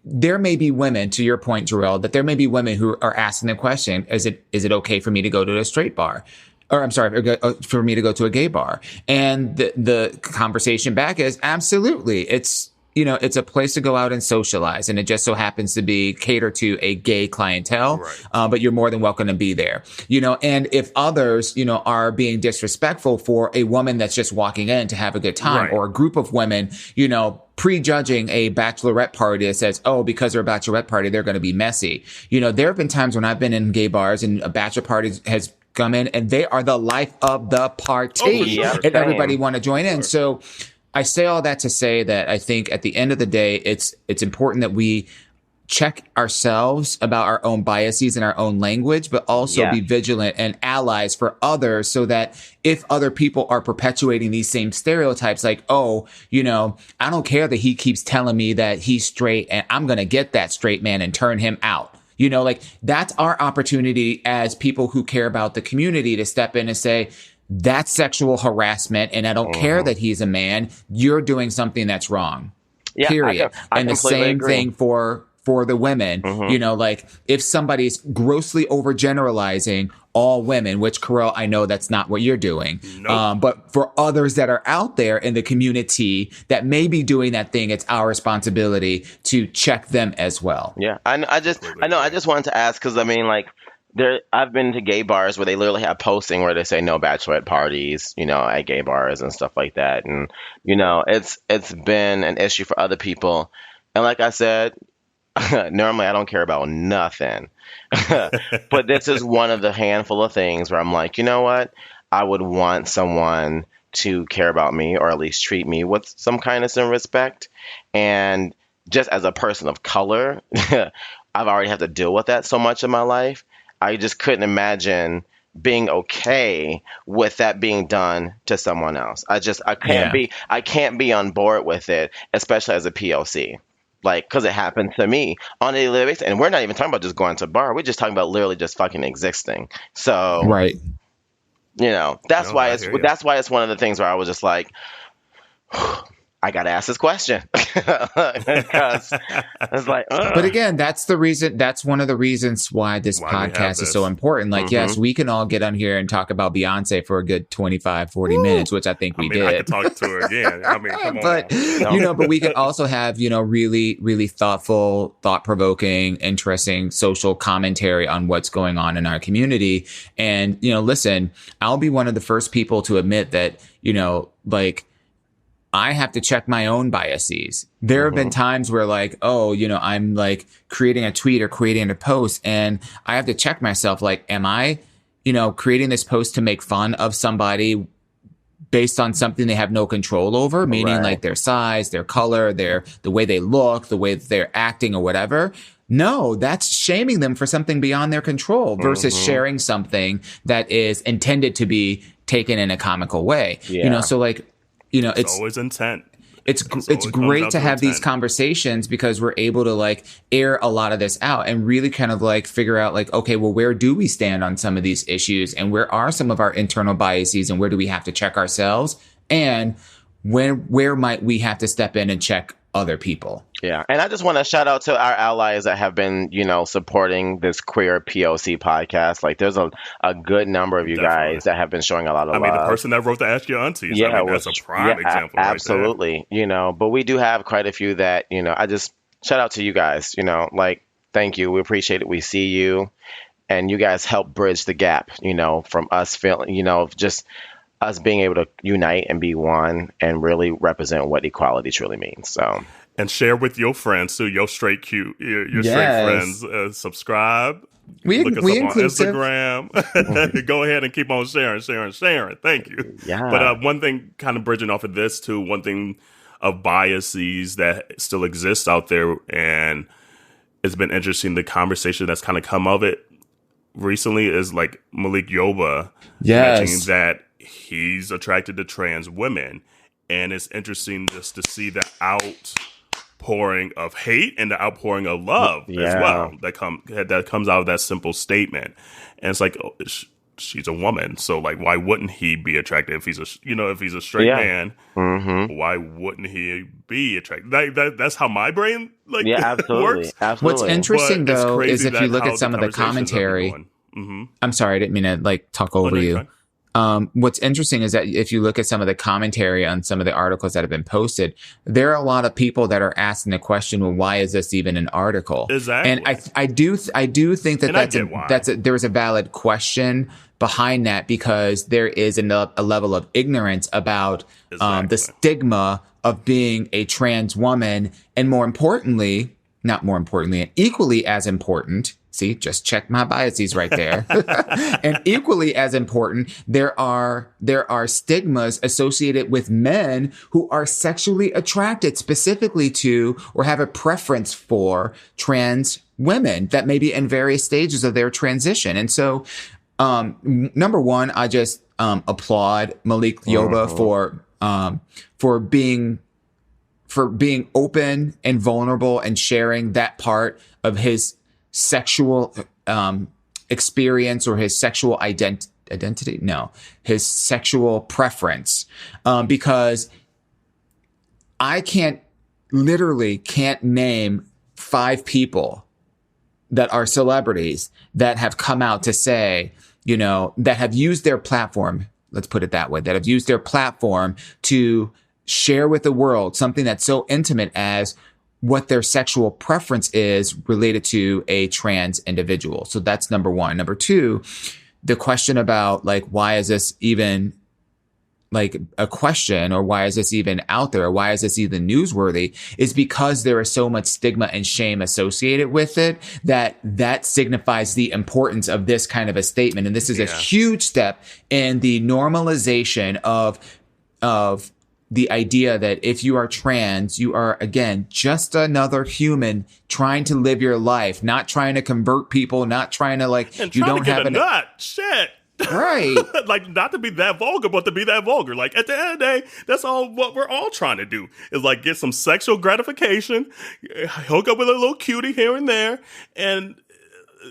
there may be women, to your point, Jerrell, that there may be women who are asking the question, is it okay for me to go to a straight bar? Or I'm sorry, for me to go to a gay bar. And the conversation back is absolutely. It's, it's a place to go out and socialize. And it just so happens to be catered to a gay clientele. But you're more than welcome to be there. And if others, are being disrespectful for a woman that's just walking in to have a good time, or a group of women, prejudging a bachelorette party that says, oh, because they're a bachelorette party, they're going to be messy. There have been times when I've been in gay bars and a bachelor party has come in and they are the life of the party and everybody want to join in. So I say all that to say that I think at the end of the day, it's important that we check ourselves about our own biases and our own language, but also be vigilant and allies for others so that if other people are perpetuating these same stereotypes, like, oh, I don't care that he keeps telling me that he's straight and I'm going to get that straight man and turn him out. Like that's our opportunity as people who care about the community to step in and say, that's sexual harassment. And I don't care that he's a man. You're doing something that's wrong. Period. I and the same thing for the women, like if somebody's grossly overgeneralizing all women, which Kerel, I know that's not what you're doing. But for others that are out there in the community that may be doing that thing, it's our responsibility to check them as well. Yeah. I just wanted to ask, cause I mean, like, I've been to gay bars where they literally have posting where they say no bachelorette parties, at gay bars and stuff like that. And, it's been an issue for other people. And like I said, normally I don't care about nothing. But this is one of the handful of things where I'm like, you know what? I would want someone to care about me, or at least treat me with some kindness and respect. And just as a person of color, I've already had to deal with that so much in my life. I just couldn't imagine being okay with that being done to someone else. I can't be on board with it, especially as a POC. Like, because it happened to me on a daily basis. And we're not even talking about just going to a bar. We're just talking about literally just fucking existing. So, right. That's why it's one of the things where I was just like, I got to ask this question. Because it's like, But again, that's one of the reasons why this podcast is so important. Like, yes, we can all get on here and talk about Beyonce for a good 25, 40 minutes, which I think we did. I could talk to her again. I mean, come on. But we can also have, really, really thoughtful, thought-provoking, interesting social commentary on what's going on in our community. And, listen, I'll be one of the first people to admit that, I have to check my own biases. There have been times where I'm creating a tweet or creating a post, and I have to check myself. Like, am I, creating this post to make fun of somebody based on something they have no control over, meaning like their size, their color, the way they look, the way they're acting or whatever? No, that's shaming them for something beyond their control versus sharing something that is intended to be taken in a comical way. Yeah. It's always intent. It's great to have these conversations because we're able to air a lot of this out and really kind of figure out okay, well, where do we stand on some of these issues, and where are some of our internal biases, and where do we have to check ourselves, and where might we have to step in and check other people. Yeah. And I just want to shout out to our allies that have been, supporting this queer POC podcast. Like, there's a good number of you guys that have been showing a lot of love. I mean, the person that wrote the Ask Your Aunties, that's a prime example. Absolutely. Right, but we do have quite a few that, I just shout out to you guys, thank you. We appreciate it. We see you, and you guys help bridge the gap, from us feeling, just us being able to unite and be one and really represent what equality truly means. So, and share with your friends too, your straight straight friends. Subscribe. Look us up on Instagram. Go ahead and keep on sharing. Thank you. Yeah. But one thing, kind of bridging off of this too, one thing of biases that still exists out there, and it's been interesting, the conversation that's kind of come of it recently is Malik Yoba mentioning that he's attracted to trans women, and it's interesting just to see the outpouring of hate and the outpouring of love as well that comes out of that simple statement. And it's she's a woman, so why wouldn't he be attracted if he's a straight man? Why wouldn't he be attracted? That's how my brain absolutely works. Absolutely. What's interesting though is if you look at some of the commentary. I'm sorry, I didn't mean to talk over you. What's interesting is that if you look at some of the commentary on some of the articles that have been posted, there are a lot of people that are asking the question, well, why is this even an article? Exactly. And I do think that there's a valid question behind that, because there is a level of ignorance about the stigma of being a trans woman, and and equally as important. See, just check my biases right there. And equally as important, there are stigmas associated with men who are sexually attracted specifically to or have a preference for trans women that may be in various stages of their transition. And so, number one, I just applaud Malik Yoba for being open and vulnerable and sharing that part of his sexual experience or his sexual his sexual preference, because I literally can't name 5 people that are celebrities that have come out to say, that have used their platform, let's put it that way, that have used their platform to share with the world something that's so intimate as what their sexual preference is related to a trans individual. So that's number one. Number two, the question about like, why is this even like a question, or why is this even out there? Or why is this even newsworthy, is because there is so much stigma and shame associated with it that signifies the importance of this kind of a statement. And this is a huge step in the normalization of the idea that if you are trans, you are, again, just another human trying to live your life, not trying to convert people, not trying to like, and you trying don't to get have a nut. Shit. Right. Like, not to be that vulgar, but to be that vulgar. Like, at the end of the day, that's all what we're all trying to do, is like get some sexual gratification, hook up with a little cutie here and there. And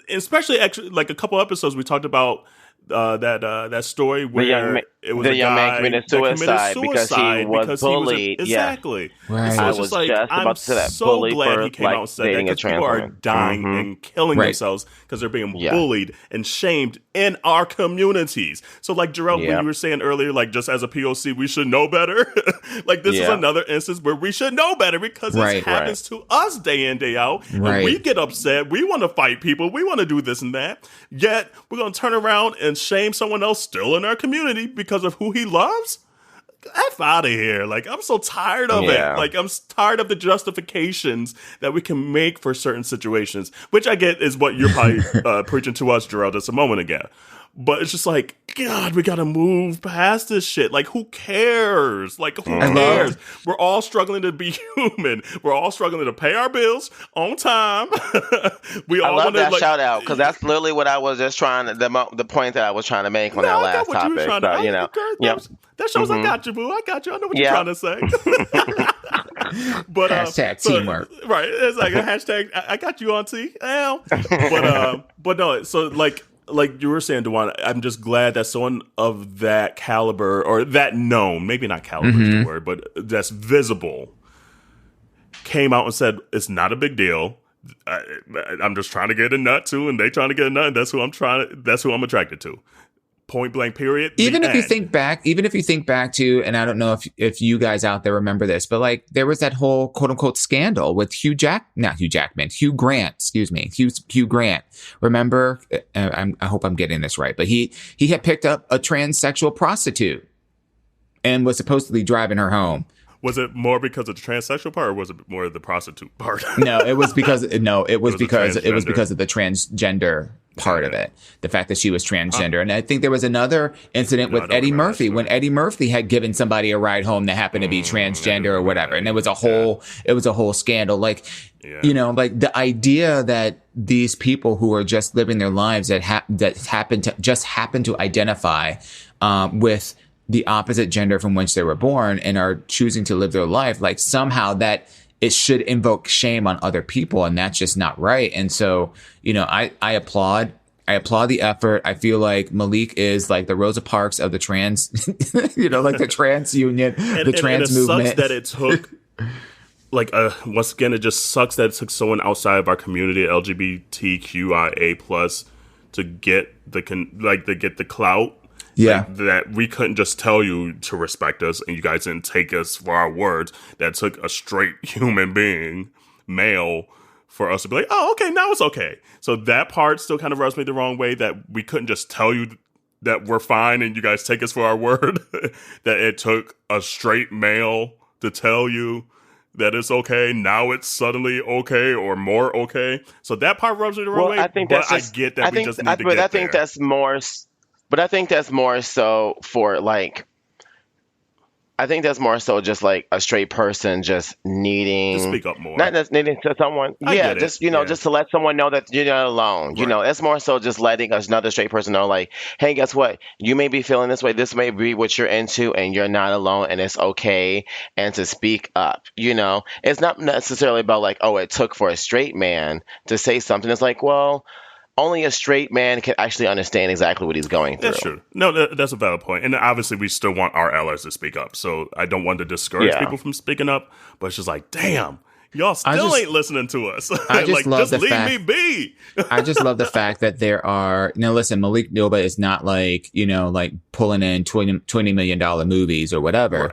especially, actually, like a couple episodes, we talked about that story where it was the a young guy man committed suicide because he was bullied. Exactly. Right. So I it's was just like, just I'm about to say that. so Bullied glad for, he came like, out and said that, dating a because people trans are woman. dying and killing themselves because they're being bullied and shamed in our communities. So like Jerrell, when you were saying earlier, like just as a POC, we should know better. Like this is another instance where we should know better, because it happens to us day in, day out. And we get upset. We want to fight people. We want to do this and that. Yet we're going to turn around and shame someone else still in our community because of who he loves. F out of here. Like, I'm so tired of it. Like, I'm tired of the justifications that we can make for certain situations, which I get is what you're probably preaching to us, Jerrell, just a moment ago. But it's just like, God, we got to move past this shit. Like, who cares? Like, who cares? We're all struggling to be human. We're all struggling to pay our bills on time. We all I love that like, shout out, because that's literally what I was just trying to, the point that I was trying to make on that last topic. That shows I got you, boo. I got you. I know what you're trying to say. But hashtag teamwork. Right. It's like a hashtag, I got you, Auntie. But no, so like you were saying, Dawon, I'm just glad that someone of that caliber, or that known, maybe not caliber is the word, but that's visible, came out and said, it's not a big deal. I'm just trying to get a nut too, and they trying to get a nut, and that's who I'm attracted to. Point blank, period. Even if you think back to, and I don't know if you guys out there remember this, but like there was that whole quote unquote scandal with Hugh Grant. Remember? I hope I'm getting this right, but he had picked up a transsexual prostitute and was supposedly driving her home. Was it more because of the transsexual part, or was it more of the prostitute part? No, it was because of the transgender part of it. The fact that she was transgender. And I think there was another incident with Eddie Murphy, when Eddie Murphy had given somebody a ride home that happened to be transgender or whatever. And it was a whole scandal. Like, you know, like the idea that these people who are just living their lives that happen to identify with the opposite gender from which they were born and are choosing to live their life, like somehow that it should invoke shame on other people, and that's just not right. And so, you know, I applaud the effort. I feel like Malik is like the Rosa Parks of the trans, you know, like the trans union, the trans movement. Sucks that it took, like, once again, it just sucks that it took someone outside of our community, LGBTQIA+, to get the clout. Yeah. Like, that we couldn't just tell you to respect us and you guys didn't take us for our words. That took a straight human being, male, for us to be like, oh, okay, now it's okay. So that part still kind of rubs me the wrong way, that we couldn't just tell you that we're fine and you guys take us for our word. That it took a straight male to tell you that it's okay. Now it's suddenly okay or more okay. So that part rubs me the wrong way. I think that's I get that we just need to get I think there. that's more. But I think that's more so for like, I think that's more so just like a straight person just needing to speak up more, not just needing to someone, just just to let someone know that you're not alone. Right. You know, it's more so just letting another straight person know, like, hey, guess what? You may be feeling this way. This may be what you're into, and you're not alone, and it's okay. And to speak up. You know, it's not necessarily about like, oh, it took for a straight man to say something. It's like, well, only a straight man can actually understand exactly what he's going through. That's true. No, that's a valid point. And obviously, we still want our allies to speak up. So I don't want to discourage people from speaking up. But it's just like, damn, Y'all still ain't listening to us. I just love just the leave me be. I just love the fact that there are, listen, Malik Yoba is not like, like pulling in $20 million movies or whatever,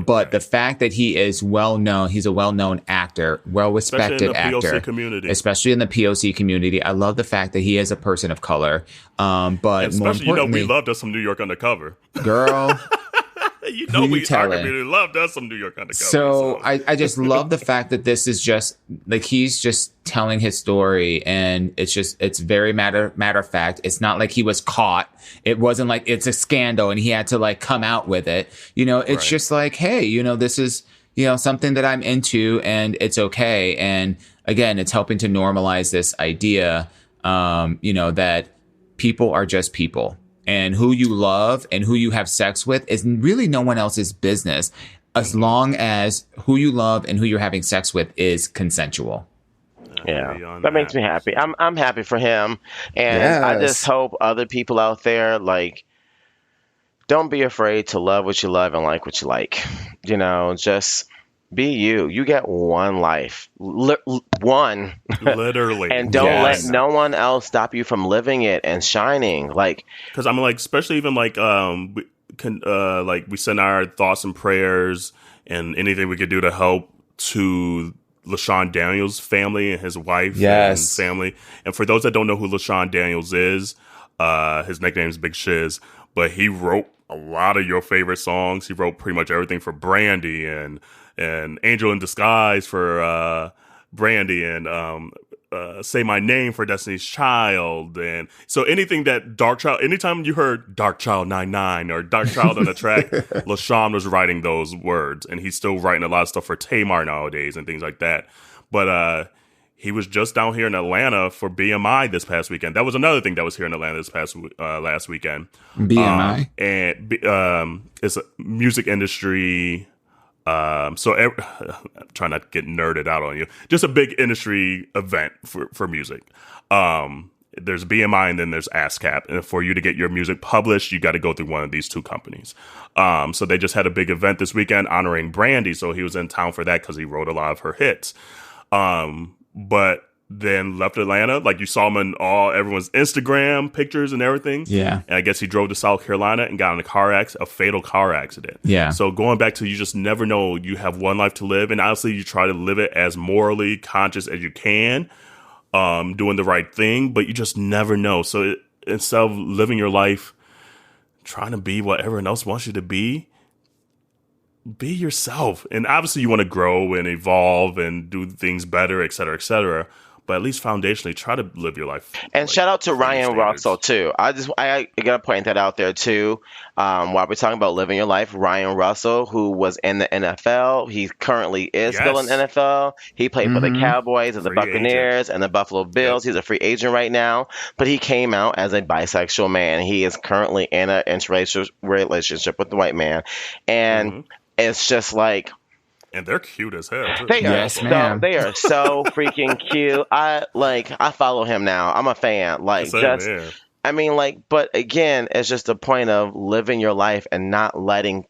but the fact that he is well known, he's a well-known actor, well-respected actor, POC community. Especially in the POC community. I love the fact that he is a person of color. But and more especially, importantly, we loved us some New York Undercover. Girl. Our community loved us some New York Undercover. So I just love the fact that this is just like he's just telling his story, and it's very matter of fact. It's not like he was caught. It wasn't like it's a scandal and he had to like come out with it. It's just like, hey, this is something that I'm into and it's okay. And again, it's helping to normalize this idea, that people are just people. And who you love and who you have sex with is really no one else's business, as long as who you love and who you're having sex with is consensual. Yeah, that makes me happy. I'm happy for him, and I just hope other people out there don't be afraid to love what you love and like what you like. Just be you. You get one life, one, literally, and don't let no one else stop you from living it and shining. Because I'm especially even we send our thoughts and prayers and anything we could do to help to LaShawn Daniels' family and his wife and family. And for those that don't know who LaShawn Daniels is, his nickname is Big Shiz, but he wrote a lot of your favorite songs. He wrote pretty much everything for Brandy and Angel in Disguise for Brandy and Say My Name for Destiny's Child. And so anything that Dark Child, anytime you heard Dark Child 99 or Dark Child on the track, LaShawn was writing those words. And he's still writing a lot of stuff for Tamar nowadays and things like that. But he was just down here in Atlanta for BMI this past weekend. That was another thing that was here in Atlanta this past last weekend. BMI? It's a music industry. I'm trying not to get nerded out on you. Just a big industry event for music. There's BMI and then there's ASCAP. And for you to get your music published, you got to go through one of these two companies. So they just had a big event this weekend honoring Brandy. So he was in town for that because he wrote a lot of her hits. But then left Atlanta, you saw him in everyone's Instagram pictures and everything. Yeah. And I guess he drove to South Carolina and got in a fatal car accident. Yeah. So going back to, you just never know. You have one life to live, and honestly, you try to live it as morally conscious as you can, doing the right thing, but you just never know. So instead of living your life trying to be what everyone else wants you to be yourself. And obviously you want to grow and evolve and do things better, et cetera, et cetera. But at least foundationally, try to live your life. And shout out to Ryan Russell, too. I got to point that out there, too. While we're talking about living your life, Ryan Russell, who was in the NFL, he currently is still in the NFL. He played for the Cowboys and the Buccaneers and the Buffalo Bills. He's a free agent right now. But he came out as a bisexual man. He is currently in an interracial relationship with the white man. And it's just and they're cute as hell, too. They are so freaking cute. I follow him now. I'm a fan. But again, it's just a point of living your life and not letting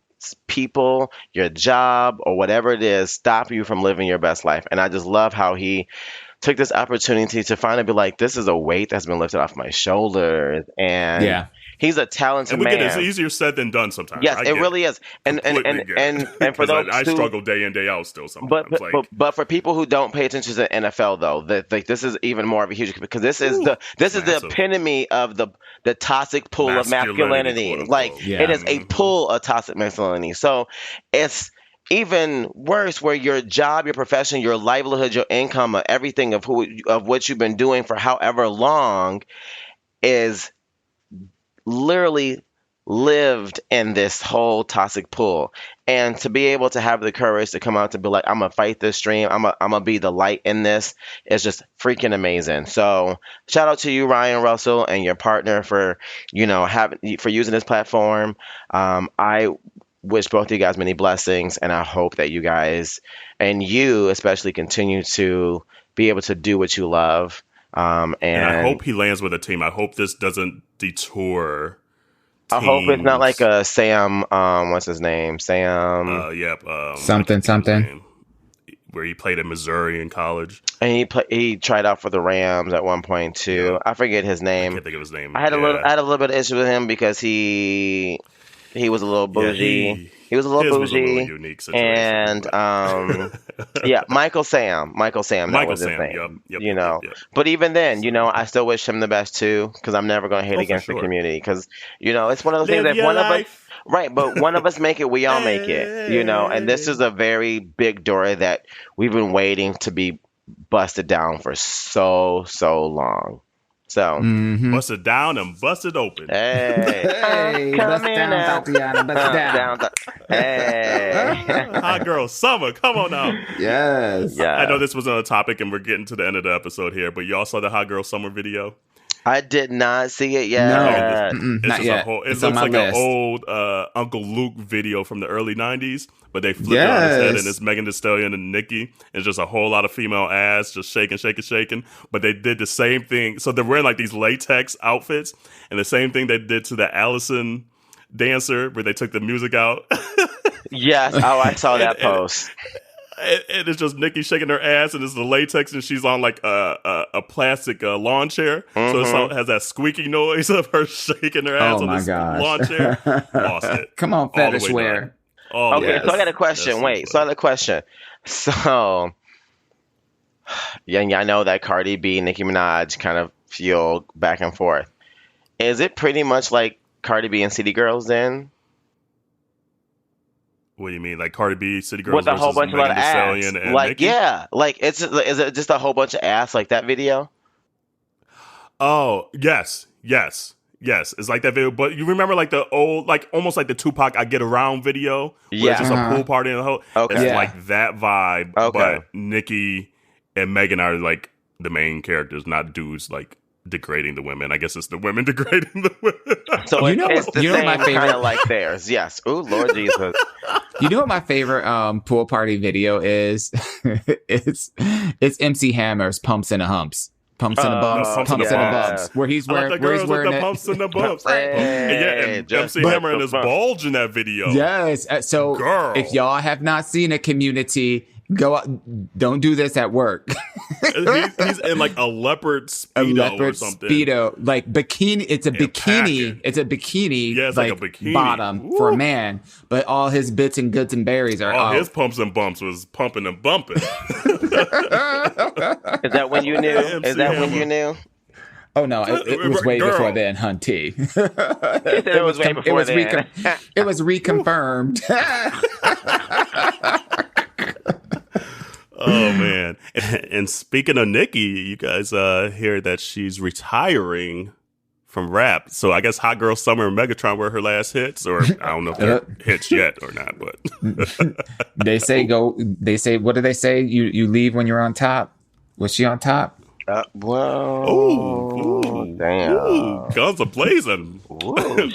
people, your job, or whatever it is, stop you from living your best life. And I just love how he took this opportunity to finally be this is a weight that's been lifted off my shoulders. And he's a talented man. It's easier said than done sometimes. Yes, it really is. And for those I struggle day in, day out still sometimes. But for people who don't pay attention to the NFL, though, this is even more of a huge, because this is the epitome of the toxic pull of masculinity. It is a pull of toxic masculinity. So it's even worse, where your job, your profession, your livelihood, your income, everything of what you've been doing for however long is literally lived in this whole toxic pull. And to be able to have the courage to come out to be I'm gonna fight this stream, I'm gonna be the light in this, is just freaking amazing. So shout out to you, Ryan Russell, and your partner for using this platform. I wish both of you guys many blessings, and I hope that you guys, and you especially, continue to be able to do what you love. And I hope he lands with a team. I hope this doesn't detour teams. I hope it's not like a Sam, what's his name? Sam. Something. where he played at Missouri in college. And he tried out for the Rams at one point too. Yeah. I forget his name. I can't think of his name. I had a little bit of issue with him because he was a little bougie. He was a little bougie. Was a little unique situation, and Michael Sam. That was his name. Yep. But even then, I still wish him the best too, because I'm never going to hate against the community, because it's one of those things that one of us. Right, but one of us make it, we all make it, and this is a very big door that we've been waiting to be busted down for so long. So bust it down and bust it open. Hey, bust down, Tatiana, bust down. Hey, Hot Girl Summer, come on now. Yes. I know this was on a topic, and we're getting to the end of the episode here, but y'all saw the Hot Girl Summer video? I did not see it yet. No, not yet. It looks like an old Uncle Luke video from the early 90s, but they flipped it on his head, and it's Megan Thee Stallion and Nicki. It's just a whole lot of female ass just shaking. But they did the same thing. So they're wearing like these latex outfits, and the same thing they did to the Allison dancer where they took the music out. Yes. Oh, I saw that post. And it's just Nicki shaking her ass, and it's the latex, and she's on like a plastic lawn chair, so it has that squeaky noise of her shaking her ass on this lawn chair. Lost it. Come on, fetish wear. Okay, so I got a question. So I know that Cardi B and Nicki Minaj kind of feel back and forth. Is it pretty much like Cardi B and City Girls then? What do you mean, like Cardi B, City Girls with a whole bunch of ass? And like, Nicki? Yeah, like is it just a whole bunch of ass like that video? Oh yes. It's like that video, but you remember like the old, like almost like the Tupac "I Get Around" video, where it's just a pool party in the whole. Okay. It's like that vibe, but Nicki and Megan are like the main characters, not dudes like degrading the women. I guess it's the women degrading the women. So it's the same my favorite, kind of like theirs. Yes. Oh Lord Jesus. You know what my favorite pool party video is? it's MC Hammer's "Pumps and a Humps." Pumps and a bumps, where he's wearing, like the wearing the pumps and the bumps. And MC Hammer and his bulge in that video. Yes. So if y'all have not seen a community, go out, don't do this at work. He's in like a leopard speedo or something. Like bikini. It's a bikini. It's a bikini. Yeah, it's like a bikini bottom for a man. But all his bits and goods and berries are out. His pumps and bumps was pumping and bumping. Is that when you knew? Oh no, it was way before then, Hunty. It was way before then. It was reconfirmed. Oh man! And speaking of Nicki, you guys hear that she's retiring from rap. So I guess Hot Girl Summer and Megatron were her last hits, or I don't know if they're hits yet or not. But they say what do they say? You leave when you're on top. Was she on top? Damn! Guns are blazing.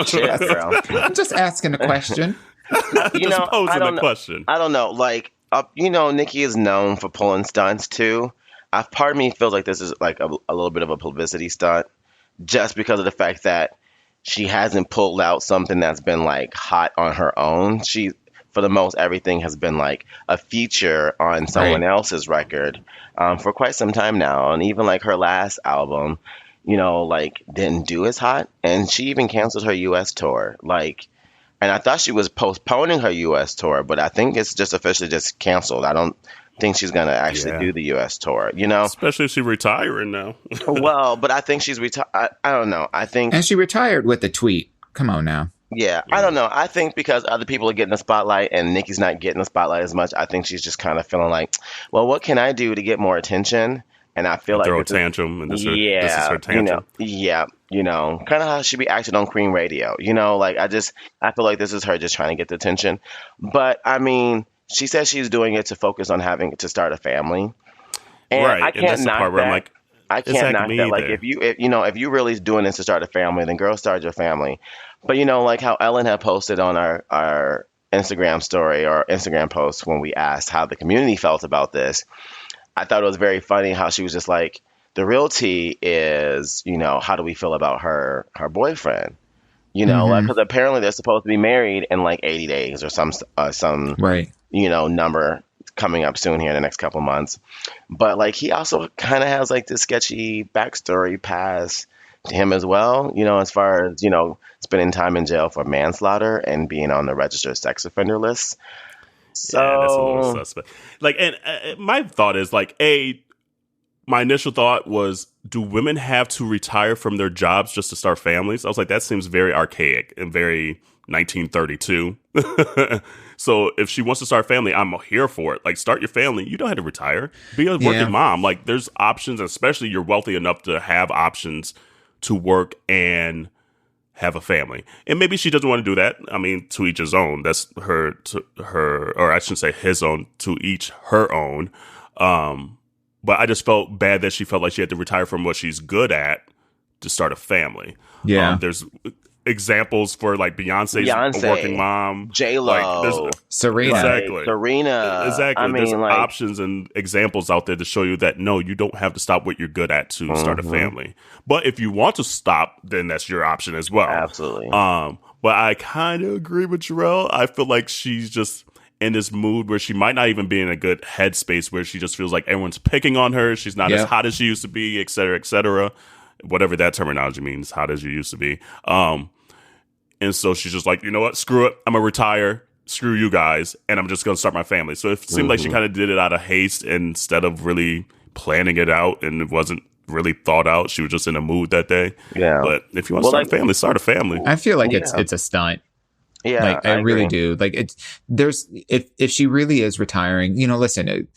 Shit, girl. I'm just asking a question. Posing a question. I don't know. Like, Nicki is known for pulling stunts too. Part of me feels like this is like a little bit of a publicity stunt, just because of the fact that she hasn't pulled out something that's been like hot on her own. She, for the most, everything has been like a feature on someone else's record for quite some time now. And even like her last album, like didn't do as hot, and she even canceled her U.S. tour. And I thought she was postponing her U.S. tour, but I think it's just officially just canceled. I don't think she's going to actually do the U.S. tour, Especially if she's retiring now. Well, but I think she's retired. I don't know. And she retired with a tweet. Come on now. Yeah, I don't know. I think because other people are getting the spotlight and Nicki's not getting the spotlight as much, I think she's just kind of feeling like, well, what can I do to get more attention? And I feel like throw a tantrum, and this is her tantrum. Kind of how she be acting on Queen Radio. I feel like this is her just trying to get the attention. But I mean, she says she's doing it to focus on having to start a family, and I can't knock that. I can't knock that. Like if you really doing this to start a family, then girl, start your family. But like how Ellen had posted on our Instagram story or Instagram post when we asked how the community felt about this. I thought it was very funny how she was just like, the real tea is, how do we feel about her boyfriend? Because apparently they're supposed to be married in like 80 days or some number coming up soon here in the next couple months. But like he also kind of has like this sketchy backstory past to him as well, as far as, spending time in jail for manslaughter and being on the registered sex offender list. So yeah, that's a little suspect. Like, and my thought is like, my initial thought was, do women have to retire from their jobs just to start families? I was like, that seems very archaic and very 1932. So if she wants to start a family, I'm here for it. Like, start your family. You don't have to retire. Be a working mom. Like, there's options, especially you're wealthy enough to have options to work and have a family. And maybe she doesn't want to do that. I mean, to each his own. That's her, or I shouldn't say his own, to each her own. But I just felt bad that she felt like she had to retire from what she's good at to start a family. Yeah. There's examples for like Beyonce's a working mom. J-Lo. Like, Serena. Exactly. Serena. Exactly. I mean, there's options and examples out there to show you that, no, you don't have to stop what you're good at to start a family. But if you want to stop, then that's your option as well. Absolutely. But I kind of agree with Jerrell. I feel like she's just in this mood where she might not even be in a good headspace, where she just feels like everyone's picking on her. She's not as hot as she used to be, et cetera, et cetera. Whatever that terminology means, hot as you used to be. And so she's just like, you know what? Screw it. I'm going to retire. Screw you guys. And I'm just going to start my family. So it seemed like she kind of did it out of haste instead of really planning it out. And it wasn't really thought out. She was just in a mood that day. Yeah. But if you want to start a family, start a family. I feel like it's a stunt. Yeah. Like, I really do. Like, if she really is retiring, listen,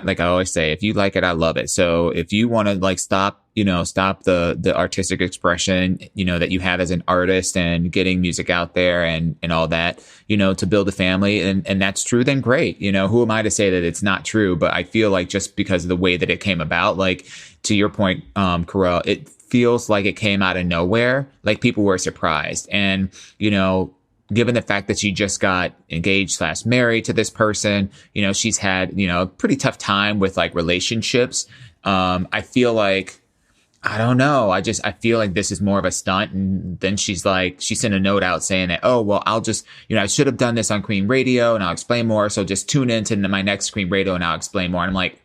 like I always say, if you like it, I love it. So if you want to like stop the artistic expression, that you have as an artist and getting music out there and all that, to build a family and that's true, then great. Who am I to say that it's not true? But I feel like just because of the way that it came about, like to your point, Kerel, it feels like it came out of nowhere. Like people were surprised. And, given the fact that she just got engaged / married to this person, she's had, a pretty tough time with like relationships. I feel like, I don't know. I feel like this is more of a stunt. And then she sent a note out saying that, oh, well, I'll just, I should have done this on Queen Radio and I'll explain more. So just tune into my next Queen Radio and I'll explain more. And I'm like,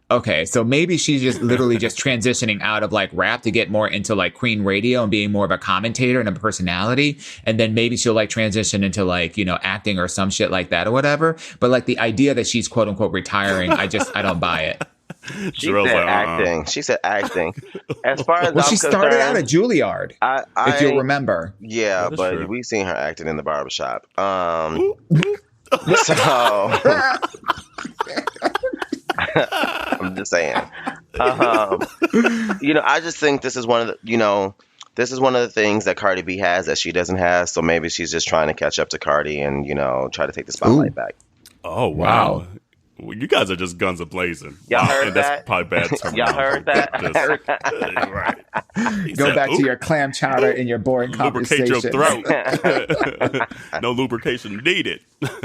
okay, so maybe she's just literally just transitioning out of like rap to get more into like Queen Radio and being more of a commentator and a personality. And then maybe she'll like transition into like, acting or some shit like that or whatever. But like the idea that she's quote unquote retiring, I don't buy it. She said acting. She said acting. As far as she started out at Juilliard, if you'll remember. Yeah, but true. We've seen her acting in the Barbershop. So I'm just saying. I just think this is one of the things that Cardi B has that she doesn't have. So maybe she's just trying to catch up to Cardi and try to take the spotlight back. Oh wow. Well, you guys are just guns a-blazing. Y'all heard that? That's probably bad terminology. Y'all heard that? Right. Go back to your clam chowder in your boring conversation. Lubricate your throat. No lubrication needed.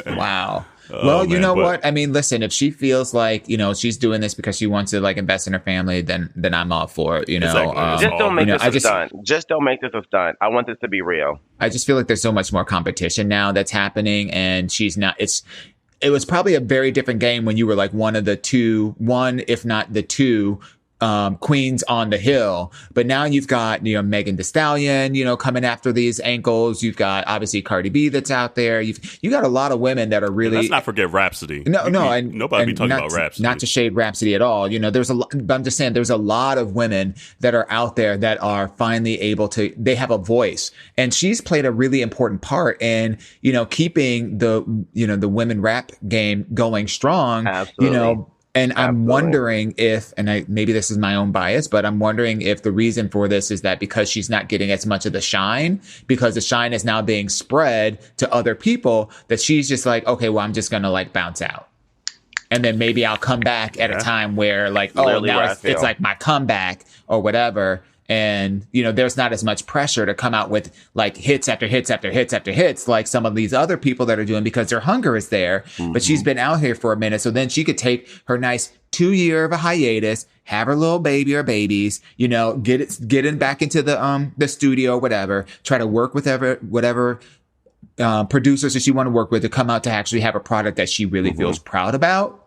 Wow. Well, you know what? I mean, listen, if she feels like, she's doing this because she wants to like invest in her family, then I'm all for it, Exactly. Just don't make this a stunt. Just don't make this a stunt. I want this to be real. I just feel like there's so much more competition now that's happening and it was probably a very different game when you were like one, if not the two, queens on the hill. But now you've got, Megan Thee Stallion, coming after these ankles. You've got obviously Cardi B that's out there. You got a lot of women that are really. Let's not forget Rhapsody. Nobody be talking about Rhapsody. Not to shade Rhapsody at all. There's but I'm just saying there's a lot of women that are out there that are finally able to. They have a voice, and she's played a really important part in keeping the women rap game going strong. Absolutely. And I'm wondering if, maybe this is my own bias, but I'm wondering if the reason for this is that because she's not getting as much of the shine, because the shine is now being spread to other people, that she's just like, okay, well, I'm just going to like bounce out. And then maybe I'll come back at a time where like, now it's like my comeback or whatever. And, there's not as much pressure to come out with like hits after hits after hits after hits like some of these other people that are doing because their hunger is there. Mm-hmm. But she's been out here for a minute. So then she could take her nice 2-year of a hiatus, have her little baby or babies, get in back into the studio, whatever, try to work with whatever producers that she want to work with to come out to actually have a product that she really feels proud about.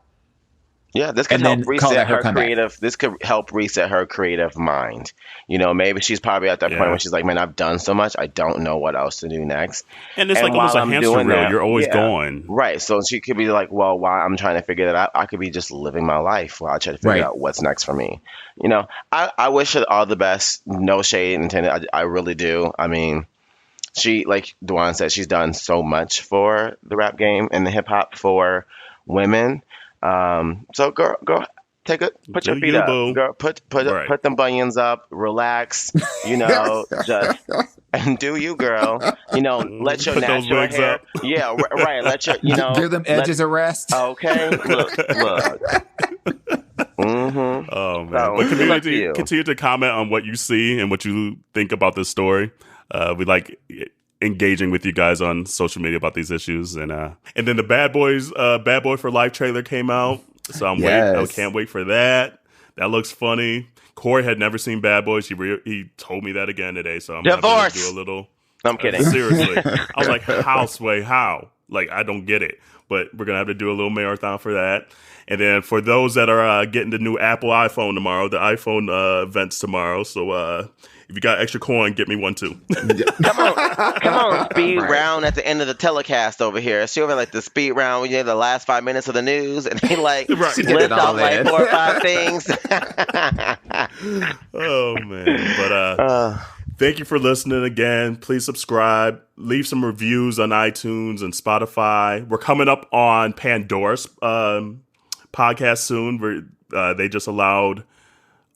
Yeah, this could and help then call reset that her her comeback. creative. This could help reset her creative mind. You know, maybe she's probably at that point where she's like, "Man, I've done so much. I don't know what else to do next." And it's And like almost while a I'm hamster doing wheel. that, You're always going. right. So she could be like, "Well, while I'm trying to figure that out, I could be just living my life while I try to figure out what's next for me." You know, I wish her all the best. No shade intended. I really do. I mean, she, like Dawon said, she's done so much for the rap game and the hip hop for women. So girl, put your Do feet you, up, boo. girl. Put them bunions up. Relax, you know, just and do you, girl. You know, let your Put those natural wigs hair. up. Yeah, right. Let your, you know, give them edges a rest. Okay, look. Mm-hmm. Oh man! So, But good luck to community, you. continue to comment on what you see and what you think about this story. We like engaging with you guys on social media about these issues, and then the Bad Boy for Life trailer came out, so I'm waiting. I can't wait for that. That looks funny. Corey had never seen Bad Boys. He told me that again today, so I'm gonna do a little. I'm kidding. Seriously, I was like, how, Sway? How? Like, I don't get it. But we're gonna have to do a little marathon for that. And then for those that are getting the new Apple iPhone tomorrow, the iPhone event's tomorrow. So if you got extra coin, get me one too. Come on, speed round at the end of the telecast over here. It's over like the speed round when you have the last 5 minutes of the news, and they like list off like 4 or 5 things. Oh man! But thank you for listening again. Please subscribe. Leave some reviews on iTunes and Spotify. We're coming up on Pandora's podcast soon. They just allowed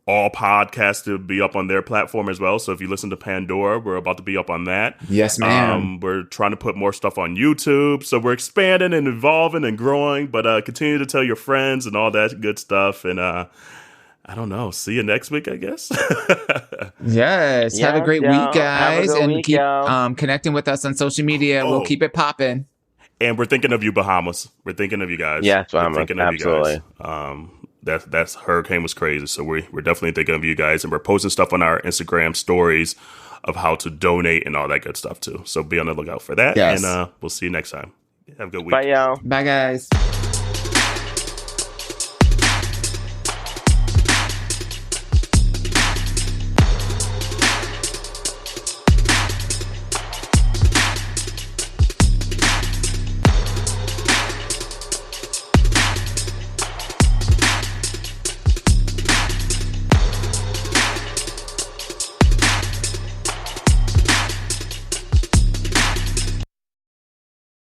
all podcasts to be up on their platform as well. So if you listen to Pandora, we're about to be up on that. Yes, ma'am. We're trying to put more stuff on YouTube. So we're expanding and evolving and growing, but continue to tell your friends and all that good stuff. And I don't know. See you next week, I guess. Yes. Have a great week, guys. And keep connecting with us on social media. We'll keep it popping. And we're thinking of you, Bahamas. We're thinking of you guys. Yes, we're Bahamas. thinking of you guys. That's hurricane was crazy. So we're definitely thinking of you guys. And we're posting stuff on our Instagram stories of how to donate and all that good stuff too. So be on the lookout for that. Yes. And we'll see you next time. Have a good week. Bye, y'all. Bye, guys.